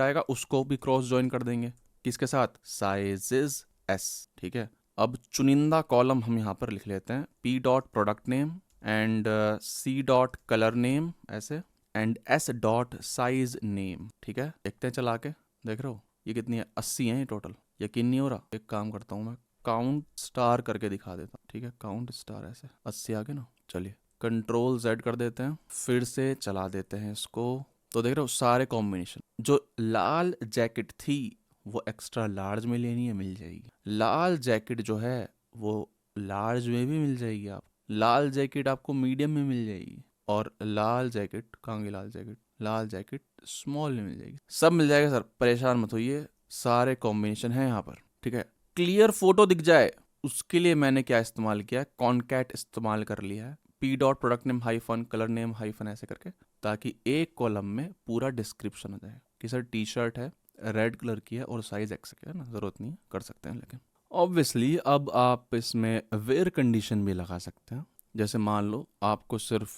आएगा, उसको भी क्रॉस जॉइन कर देंगे। किसके साथ? Sizes S. ठीक है, अब चुनिंदा कॉलम हम यहाँ पर लिख लेते हैं, P dot product name and C dot color name ऐसे, and S dot size name. ठीक है, देखते हैं चला के, देख रहे हो ये कितनी है? 80 है ये टोटल। यकीन नहीं हो रहा? एक काम करता हूँ मैं, काउंट स्टार करके दिखा देता हूँ। ठीक है, काउंट स्टार ऐसे 80 आ गए ना। चलिए कंट्रोल Z कर देते हैं, फिर से चला देते हैं इसको। तो देख रहे हो सारे कॉम्बिनेशन। जो लाल जैकेट थी वो एक्स्ट्रा लार्ज में लेनी है, मिल जाएगी। लाल जैकेट जो है वो लार्ज में भी मिल जाएगी। आप लाल जैकेट आपको मीडियम में मिल जाएगी, और लाल जैकेट कहाँ गई? लाल जैकेट स्मॉल में मिल जाएगी। सब मिल जाएगा सर, परेशान मत होइए, सारे कॉम्बिनेशन है यहाँ पर। ठीक है, क्लियर फोटो दिख जाए उसके लिए मैंने क्या इस्तेमाल किया? कॉनकैट इस्तेमाल कर लिया है, P dot product name hyphen colour name hyphen ऐसे करके, ताकि एक कॉलम में पूरा डिस्क्रिप्शन आ जाए कि सर टी शर्ट है, रेड कलर की है और साइज एक्स है ना। ज़रूरत नहीं है, कर सकते हैं। लेकिन ऑब्वियसली अब आप इसमें वेयर कंडीशन भी लगा सकते हैं। जैसे मान लो आपको सिर्फ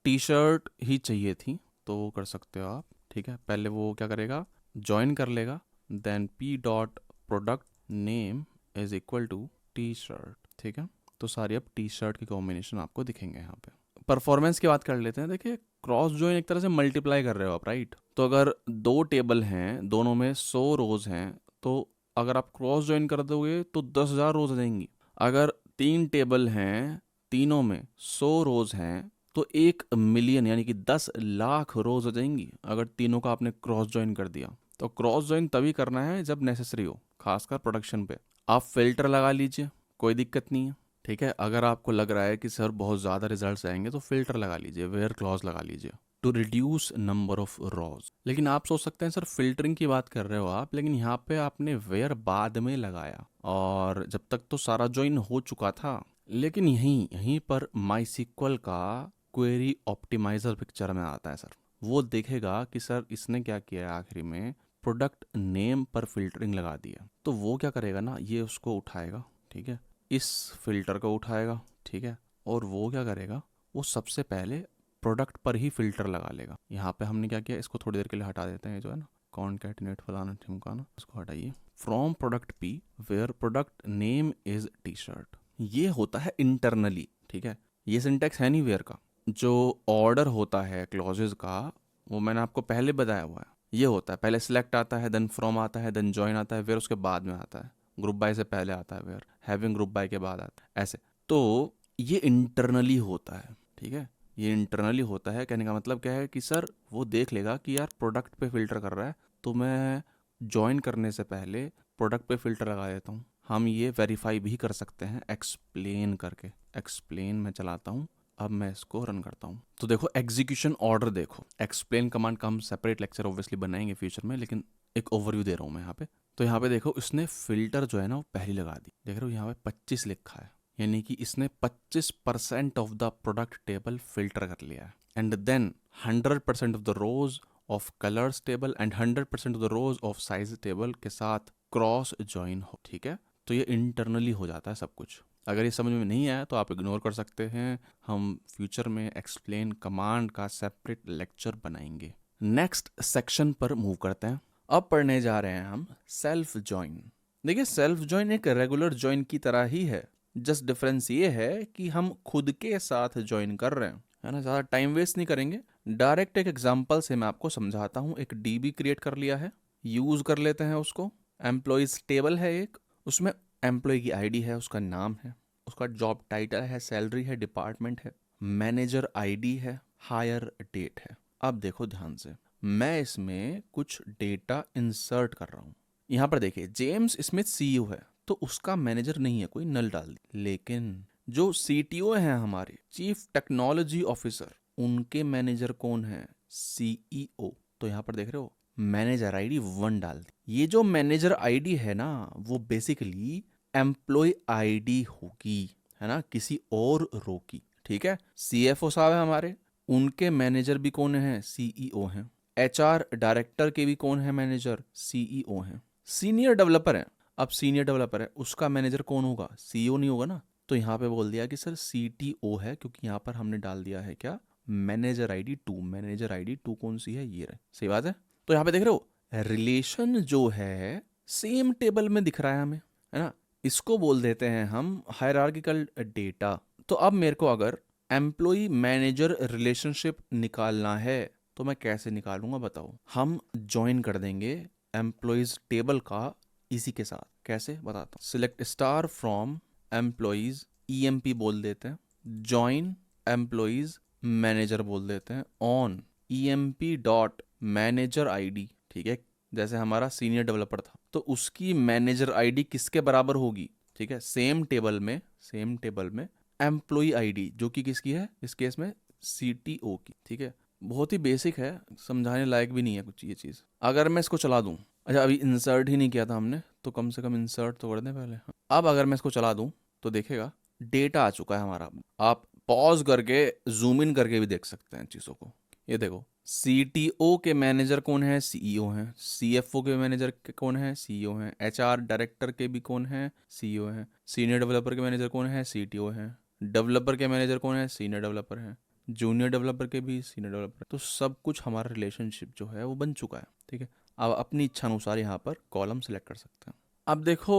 टी शर्ट ही चाहिए थी, तो वो कर सकते हो आप। ठीक है, पहले वो क्या करेगा? ज्वाइन कर लेगा, then P dot product name is equal to T shirt. ठीक है, तो सारी अब टी शर्ट की कॉम्बिनेशन आपको दिखेंगे यहाँ पे। परफॉर्मेंस की बात कर लेते हैं। देखिए क्रॉस जॉइन एक तरह से मल्टीप्लाई कर रहे हो आप, राइट? तो अगर 2 टेबल हैं, दोनों में 100 रोज हैं, तो अगर आप क्रॉस जॉइन कर दोगे तो 10,000 रोज आ जाएंगी। अगर 3 टेबल हैं, तीनों में 100 रोज हैं, तो 1 मिलियन यानी कि 10 लाख रोज आ जाएंगी, अगर तीनों का आपने क्रॉस जॉइन कर दिया। तो क्रॉस जॉइन तभी करना है जब नेसेसरी हो, खासकर प्रोडक्शन पे। आप फिल्टर लगा लीजिए, कोई दिक्कत नहीं है। ठीक है, अगर आपको लग रहा है कि सर बहुत ज़्यादा रिजल्ट्स आएंगे तो फिल्टर लगा लीजिए, वेयर क्लॉज लगा लीजिए to reduce number of rows. लेकिन आप सोच सकते हैं सर फिल्टरिंग की बात कर रहे हो आप, लेकिन यहाँ पे आपने वेयर बाद में लगाया, और जब तक तो सारा ज्वाइन हो चुका था। लेकिन यहीं यहीं पर माई का क्वेरी ऑप्टिमाइजर पिक्चर में आता है सर। वो देखेगा कि सर इसने क्या किया है, आखिरी में प्रोडक्ट नेम पर फिल्टरिंग लगा दिया। तो वो क्या करेगा ना, ये उसको उठाएगा। ठीक है, इस फिल्टर को उठाएगा। ठीक है, और वो क्या करेगा, वो सबसे पहले प्रोडक्ट पर ही फिल्टर लगा लेगा। यहाँ पे हमने क्या किया, इसको थोड़ी देर के लिए हटा देते हैं, जो है ना कॉन्कैटिनेट फलाना ठिमकाना, इसको हटाइए। From product P where product name is T shirt, ये होता है इंटरनली। ठीक है, ये सिंटेक्स है नहीं वेयर का। जो ऑर्डर होता है क्लॉजेज का, वो मैंने आपको पहले बताया हुआ है। ये होता है, पहले सिलेक्ट आता है, देन फ्रॉम आता है, देन जॉइन आता है, वेयर उसके बाद में आता है, ग्रुप बाय से पहले आता है वेयर, हैविंग ग्रुप बाय के बाद आता है, ऐसे। तो ये इंटरनली होता है। ठीक है, ये इंटरनली होता है, कहने का मतलब क्या है कि सर वो देख लेगा कि यार प्रोडक्ट पे फिल्टर कर रहा है, तो मैं ज्वाइन करने से पहले प्रोडक्ट पे फिल्टर लगा देता हूँ। हम ये वेरीफाई भी कर सकते हैं एक्सप्लेन करके। एक्सप्लेन में चलाता हूँ, अब मैं इसको रन करता हूँ। तो देखो एग्जीक्यूशन ऑर्डर देखो, एक्सप्लेन कमांड का हम सेपरेट लेक्चर ऑब्वियसली बनाएंगे फ्यूचर में, लेकिन एक ओवरव्यू दे रहा हूँ मैं यहाँ पे। तो यहाँ पे देखो इसने फिल्टर जो है ना वो पहली लगा दी, देख रहे हो यहाँ पे 25 लिखा है, यानी कि इसने 25% of the product table filter कर लिया है। And then 100% of the rows of colours table and 100% of the rows of size table के साथ क्रॉस ज्वाइन हो। ठीक है, तो ये इंटरनली हो जाता है सब कुछ। अगर ये समझ में नहीं आया तो आप इग्नोर कर सकते हैं, हम फ्यूचर में एक्सप्लेन कमांड का सेपरेट लेक्चर बनाएंगे। नेक्स्ट सेक्शन पर मूव करते हैं। अब पढ़ने जा रहे हैं हम सेल्फ ज्वाइन। देखिए सेल्फ ज्वाइन एक रेगुलर ज्वाइन की तरह ही है, जस्ट डिफरेंस ये है कि हम खुद के साथ ज्वाइन कर रहे हैं, है ना। ज़्यादा टाइम वेस्ट नहीं करेंगे, डायरेक्ट एक एग्जांपल से मैं आपको समझाता हूँ। एक डीबी क्रिएट कर लिया है, यूज़ कर लेते हैं उसको। एम्प्लॉयज़ टेबल है एक, उसमें एम्प्लॉय की आईडी है, उसका नाम है, उसका जॉब टाइटल है, सैलरी है, डिपार्टमेंट है, मैनेजर आईडी है, हायर डेट है। अब देखो ध्यान से, मैं इसमें कुछ डेटा इंसर्ट कर रहा हूँ। यहाँ पर देखिए जेम्स स्मिथ सीईओ है, तो उसका मैनेजर नहीं है कोई, नल डाल दी। लेकिन जो सीटीओ हैं हमारे, चीफ टेक्नोलॉजी ऑफिसर, उनके मैनेजर कौन है? सीईओ। तो यहाँ पर देख रहे हो मैनेजर आईडी 1 डाल दी। ये जो मैनेजर आईडी है ना, वो बेसिकली एम्प्लॉय आईडी होगी, है ना, किसी और रो की। ठीक है, CFO साहब है हमारे, उनके मैनेजर भी कौन है, CEO हैं। HR डायरेक्टर के भी कौन है मैनेजर, CEO हैं। सीनियर डेवलपर है, अब सीनियर डेवलपर है उसका मैनेजर कौन होगा, CEO नहीं होगा ना। तो यहाँ पे बोल दिया कि सर CTO है, क्योंकि यहाँ पर हमने डाल दिया है क्या, मैनेजर ID 2। मैनेजर ID 2 कौन सी है, ये रहे। सही बात है। तो यहाँ पे देख रहे हो रिलेशन जो है सेम टेबल में दिख रहा है हमें, है ना। इसको बोल देते हैं हम हायरार्किकल डेटा। तो अब मेरे को अगर एम्प्लॉय मैनेजर रिलेशनशिप निकालना है तो मैं कैसे निकालूंगा बताओ। हम ज्वाइन कर देंगे एम्प्लॉयज टेबल का इसी के साथ। कैसे बताता हूँ, select star from employees, EMP बोल देते हैं, ज्वाइन एम्प्लॉयज मैनेजर बोल देते हैं, on EMP dot manager ID। ठीक है, जैसे हमारा सीनियर डेवलपर था तो उसकी मैनेजर ID किसके बराबर होगी। ठीक है, सेम टेबल में एम्प्लॉय ID जो कि किसकी है, इस केस में CTO की। ठीक है, बहुत ही बेसिक है, समझाने लायक भी नहीं है कुछ ये चीज़। अगर मैं इसको चला दूं, अच्छा अभी इंसर्ट ही नहीं किया था हमने, तो कम से कम इंसर्ट तो कर दें पहले। अब अगर मैं इसको चला दूं तो देखेगा डेटा आ चुका है हमारा। आप पॉज करके जूम इन करके भी देख सकते हैं चीज़ों को। ये देखो CTO के मैनेजर कौन है, CEO हैं। CFO के मैनेजर कौन है, CEO हैं। HR डायरेक्टर के भी कौन है, CEO हैं। सीनियर डेवलपर के मैनेजर कौन है, CTO हैं। डेवलपर के मैनेजर कौन है, सीनियर डेवलपर हैं। जूनियर डेवलपर के भी सीनियर डेवलपर। तो सब कुछ हमारा रिलेशनशिप जो है वो बन चुका है। ठीक है, अब अपनी इच्छा अनुसार यहाँ पर कॉलम सेलेक्ट कर सकते हैं। अब देखो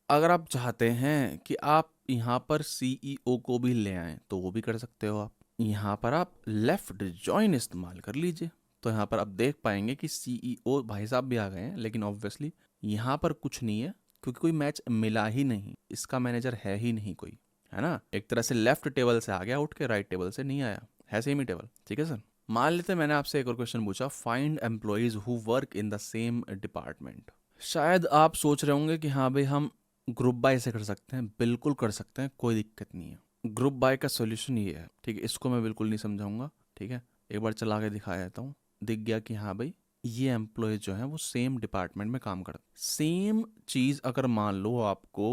अगर आप चाहते हैं कि आप यहाँ पर CEO को भी ले आएं तो वो भी कर सकते हो आप। यहाँ पर आप लेफ्ट जॉइन इस्तेमाल कर लीजिए। तो यहाँ पर आप देख पाएंगे कि CEO भाई साहब भी आ गए हैं, लेकिन ऑब्वियसली यहाँ पर कुछ नहीं है क्योंकि कोई मैच मिला ही नहीं, इसका मैनेजर है ही नहीं कोई, है ना। एक तरह से लेफ्ट टेबल से आ गया उठ के, राइट टेबल से नहीं आया, है सेम ही टेबल। ठीक है सर, मान लेते मैंने आपसे एक और क्वेश्चन पूछा, find employees who work in the same department. शायद आप सोच रहे होंगे कि हाँ भाई हम ग्रुप बाय से कर सकते हैं। बिल्कुल कर सकते हैं, कोई दिक्कत नहीं है। ग्रुप बाय का सॉल्यूशन ये है। ठीक है, इसको मैं बिल्कुल नहीं समझाऊंगा। ठीक है, एक बार चला के दिखा देता हूँ। दिख गया कि हाँ भाई ये एम्प्लॉय जो है वो सेम डिपार्टमेंट में काम करते। सेम चीज़ अगर मान लो आपको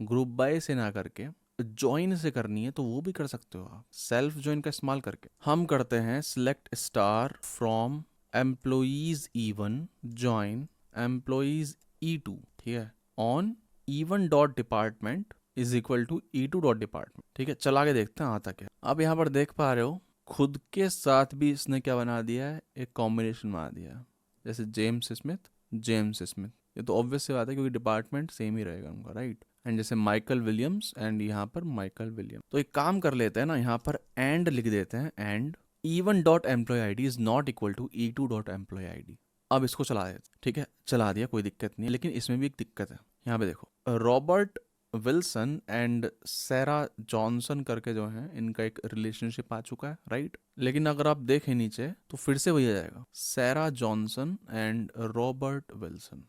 ग्रुप बाय से ना करके ज्वाइन से करनी है तो वो भी कर सकते हो आप, सेल्फ ज्वाइन का इस्तेमाल करके। हम करते हैं select star from employees E1 join employees E2। ठीक है, on E1 dot department is equal to E2 dot department. ठीक है, चला के देखते हैं आता क्या। अब यहाँ पर देख पा रहे हो खुद के साथ भी इसने क्या बना दिया है, एक कॉम्बिनेशन बना दिया है, जैसे जेम्स स्मिथ। ये तो ऑब्वियस सी बात है क्योंकि डिपार्टमेंट सेम ही रहेगा उनका, राइट। एंड जैसे माइकल विलियम्स एंड यहाँ पर माइकल विलियम। तो एक काम कर लेते हैं ना, यहाँ पर एंड लिख देते हैं, and E1 dot employee ID is not equal to E2 dot employee ID। अब इसको चला देते। ठीक है, चला दिया, कोई दिक्कत नहीं है, लेकिन इसमें भी एक दिक्कत है। यहाँ पे देखो रॉबर्ट विल्सन एंड सैरा जॉनसन करके जो है इनका एक रिलेशनशिप आ चुका है, राइट। लेकिन अगर आप देखें नीचे तो फिर से वही आ जाएगा, सैरा जॉनसन एंड रॉबर्ट विल्सन,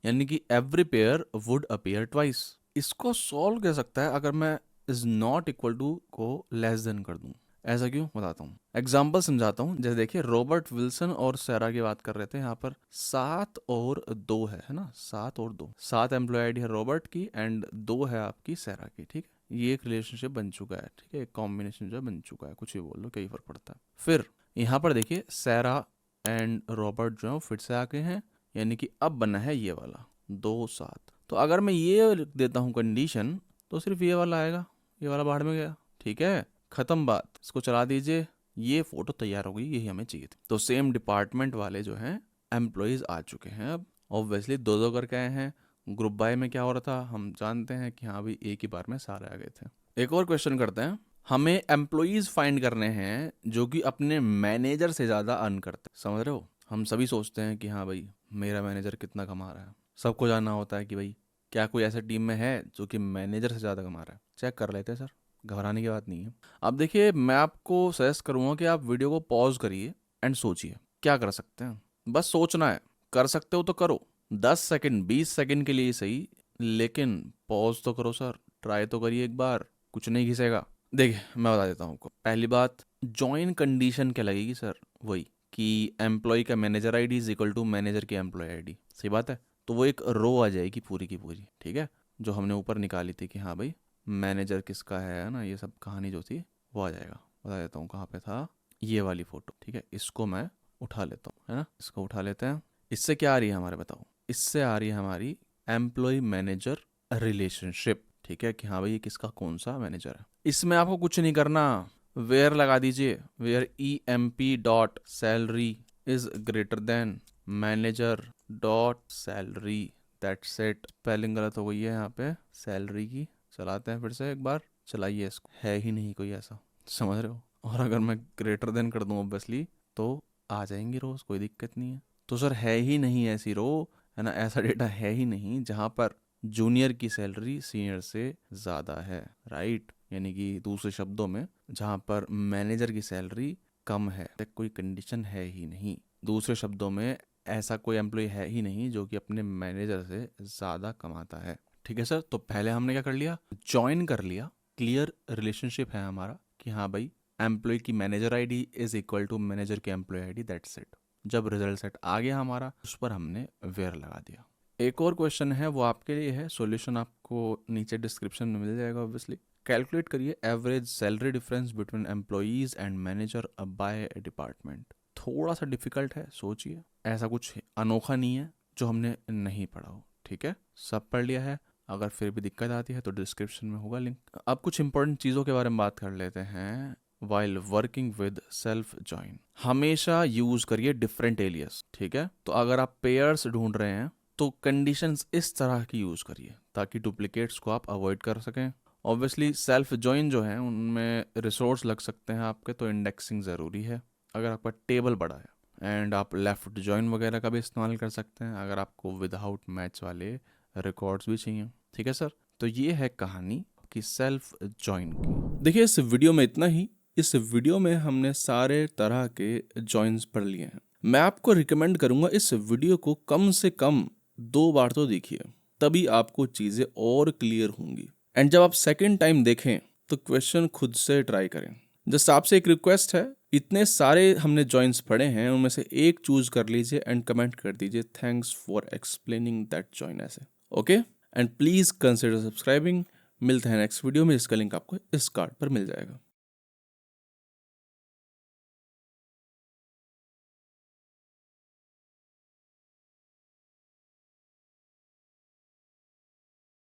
यानी कि every pair would appear twice. इसको सॉल्व कर सकता है अगर मैं इज नॉट इक्वल टू को लेस देन कर दूं। ऐसा क्यों, बताता हूँ, एग्जाम्पल समझाता हूँ। जैसे देखिए रॉबर्ट विल्सन और सैरा की बात कर रहे थे, यहाँ पर 7 और 2 है ना, 7 और 2, 7 एम्प्लॉय ID है रॉबर्ट की एंड 2 है आपकी सैरा की। ठीक है, ये एक रिलेशनशिप बन चुका है। ठीक है, एक कॉम्बिनेशन जो है बन चुका है, कुछ भी बोल लो, क्या ही फर्क पड़ता है। फिर यहाँ पर देखिए सैरा एंड रॉबर्ट जो है फिर से आ गए हैं, यानी कि अब बना है ये वाला 2 7। तो अगर मैं ये लिख देता हूँ कंडीशन तो सिर्फ ये वाला आएगा, ये वाला बाहर में गया। ठीक है, खत्म बात। इसको चला दीजिए, ये फोटो तैयार हो गई, यही हमें चाहिए थी। तो सेम डिपार्टमेंट वाले जो हैं एम्प्लॉयज आ चुके हैं। अब ऑब्वियसली 2 करके आए हैं। ग्रुप बाय में क्या हो रहा था, हम जानते हैं कि हाँ भाई एक ही बार में सारे आ गए थे। एक और क्वेश्चन करते हैं। हमें एम्प्लॉयज फाइंड करने हैं जो कि अपने मैनेजर से ज़्यादा अर्न करते हैं। समझ रहे हो, हम सभी सोचते हैं कि हाँ भाई मेरा मैनेजर कितना कमा रहा है। सबको जानना होता है कि भाई क्या कोई ऐसा टीम में है जो कि मैनेजर से ज़्यादा कमा रहा है। चेक कर लेते हैं सर, घबराने की बात नहीं है। अब देखिए मैं आपको सजेस्ट करूँगा कि आप वीडियो को पॉज करिए एंड सोचिए क्या कर सकते हैं। बस सोचना है, कर सकते हो तो करो, 10 सेकंड 20 सेकंड के लिए सही, लेकिन पॉज तो करो सर, ट्राई तो करिए एक बार, कुछ नहीं घिसेगा। देखिए मैं बता देता हूँ आपको। पहली बात, ज्वाइन कंडीशन क्या लगेगी सर, वही कि एम्प्लॉय का manager ID is equal to manager की एम्प्लॉय ID। सही बात है, तो वो एक रो आ जाएगी पूरी की पूरी। ठीक है, जो हमने ऊपर निकाली थी कि हाँ भाई मैनेजर किसका है ना, ये सब कहानी जो थी वो आ जाएगा। बता देता हूँ कहाँ पे था, ये वाली फोटो, ठीक है। इसको मैं उठा लेता हूँ, है ना, इसको उठा लेते हैं। इससे क्या आ रही है हमारे, बताओ, इससे आ रही है हमारी एम्प्लॉय मैनेजर रिलेशनशिप, ठीक है, कि हाँ भाई ये किसका कौन सा मैनेजर है। इसमें आपको कुछ नहीं करना, वेयर लगा दीजिए, where EMP dot salary is greater than manager dot salary, that's it. Spelling गलत हो गई है यहाँ पे सैलरी की, चलाते हैं फिर से एक बार, चलाइए इसको, है ही नहीं कोई ऐसा, समझ रहे हो। और अगर मैं ग्रेटर देन कर दूँ ऑब्वियसली तो आ जाएंगी रोज, कोई दिक्कत नहीं है। तो सर है ही नहीं ऐसी रो, है ना, ऐसा डेटा है ही नहीं जहाँ पर जूनियर की सैलरी सीनियर से ज़्यादा है, राइट। यानी कि दूसरे शब्दों में जहाँ पर मैनेजर की सैलरी कम है, तक कोई कंडीशन है ही नहीं। दूसरे शब्दों में ऐसा कोई एम्प्लॉय है ही नहीं जो कि अपने मैनेजर से ज़्यादा कमाता है, ठीक है सर। तो पहले हमने क्या कर लिया, ज्वाइन कर लिया, क्लियर रिलेशनशिप है हमारा कि हाँ भाई एम्प्लॉय की manager ID is equal to manager की एम्प्लॉय आईडी, दैट्स इट। जब रिजल्ट सेट आ गया हमारा, उस पर हमने वेयर लगा दिया। एक और क्वेश्चन है, वो आपके लिए है, सॉल्यूशन आपको नीचे डिस्क्रिप्शन में मिल जाएगा ऑब्वियसली। कैलकुलेट करिए average salary difference between employees and manager by department. थोड़ा सा डिफिकल्ट है, सोचिए, ऐसा कुछ अनोखा नहीं है जो हमने नहीं पढ़ा हो, ठीक है, सब पढ़ लिया है। अगर फिर भी दिक्कत आती है तो डिस्क्रिप्शन में होगा लिंक। अब कुछ इंपॉर्टेंट चीज़ों के बारे में बात कर लेते हैं। While working with self join हमेशा यूज करिए डिफरेंट एलियस, ठीक है। तो अगर आप पेयर्स ढूंढ रहे हैं तो कंडीशंस इस तरह की यूज करिए ताकि डुप्लीकेट्स को आप अवॉइड कर सकें। ऑब्वियसली सेल्फ ज्वाइन जो है उनमें रिसोर्स लग सकते हैं आपके, तो इंडेक्सिंग ज़रूरी है अगर आपका टेबल बड़ा है। एंड आप लेफ्ट ज्वाइन वगैरह का भी इस्तेमाल कर सकते हैं अगर आपको विदाउट मैच वाले रिकॉर्ड्स भी चाहिए, ठीक है सर। तो ये है कहानी कि सेल्फ ज्वाइन की। देखिए इस वीडियो में इतना ही। इस वीडियो में हमने सारे तरह के जॉइन्स पढ़ लिए हैं। मैं आपको रिकमेंड करूंगा इस वीडियो को कम से कम 2 बार तो देखिए, तभी आपको चीज़ें और क्लियर होंगी। एंड जब आप सेकेंड टाइम देखें तो क्वेश्चन खुद से ट्राई करें। जस्ट आपसे एक रिक्वेस्ट है, इतने सारे हमने जॉइन्स पढ़े हैं उनमें से एक चूज कर लीजिए एंड कमेंट कर दीजिए thanks for explaining that join ऐसे, okay. And please consider subscribing. मिलते हैं नेक्स्ट वीडियो में, इसका लिंक आपको इस कार्ड पर मिल जाएगा।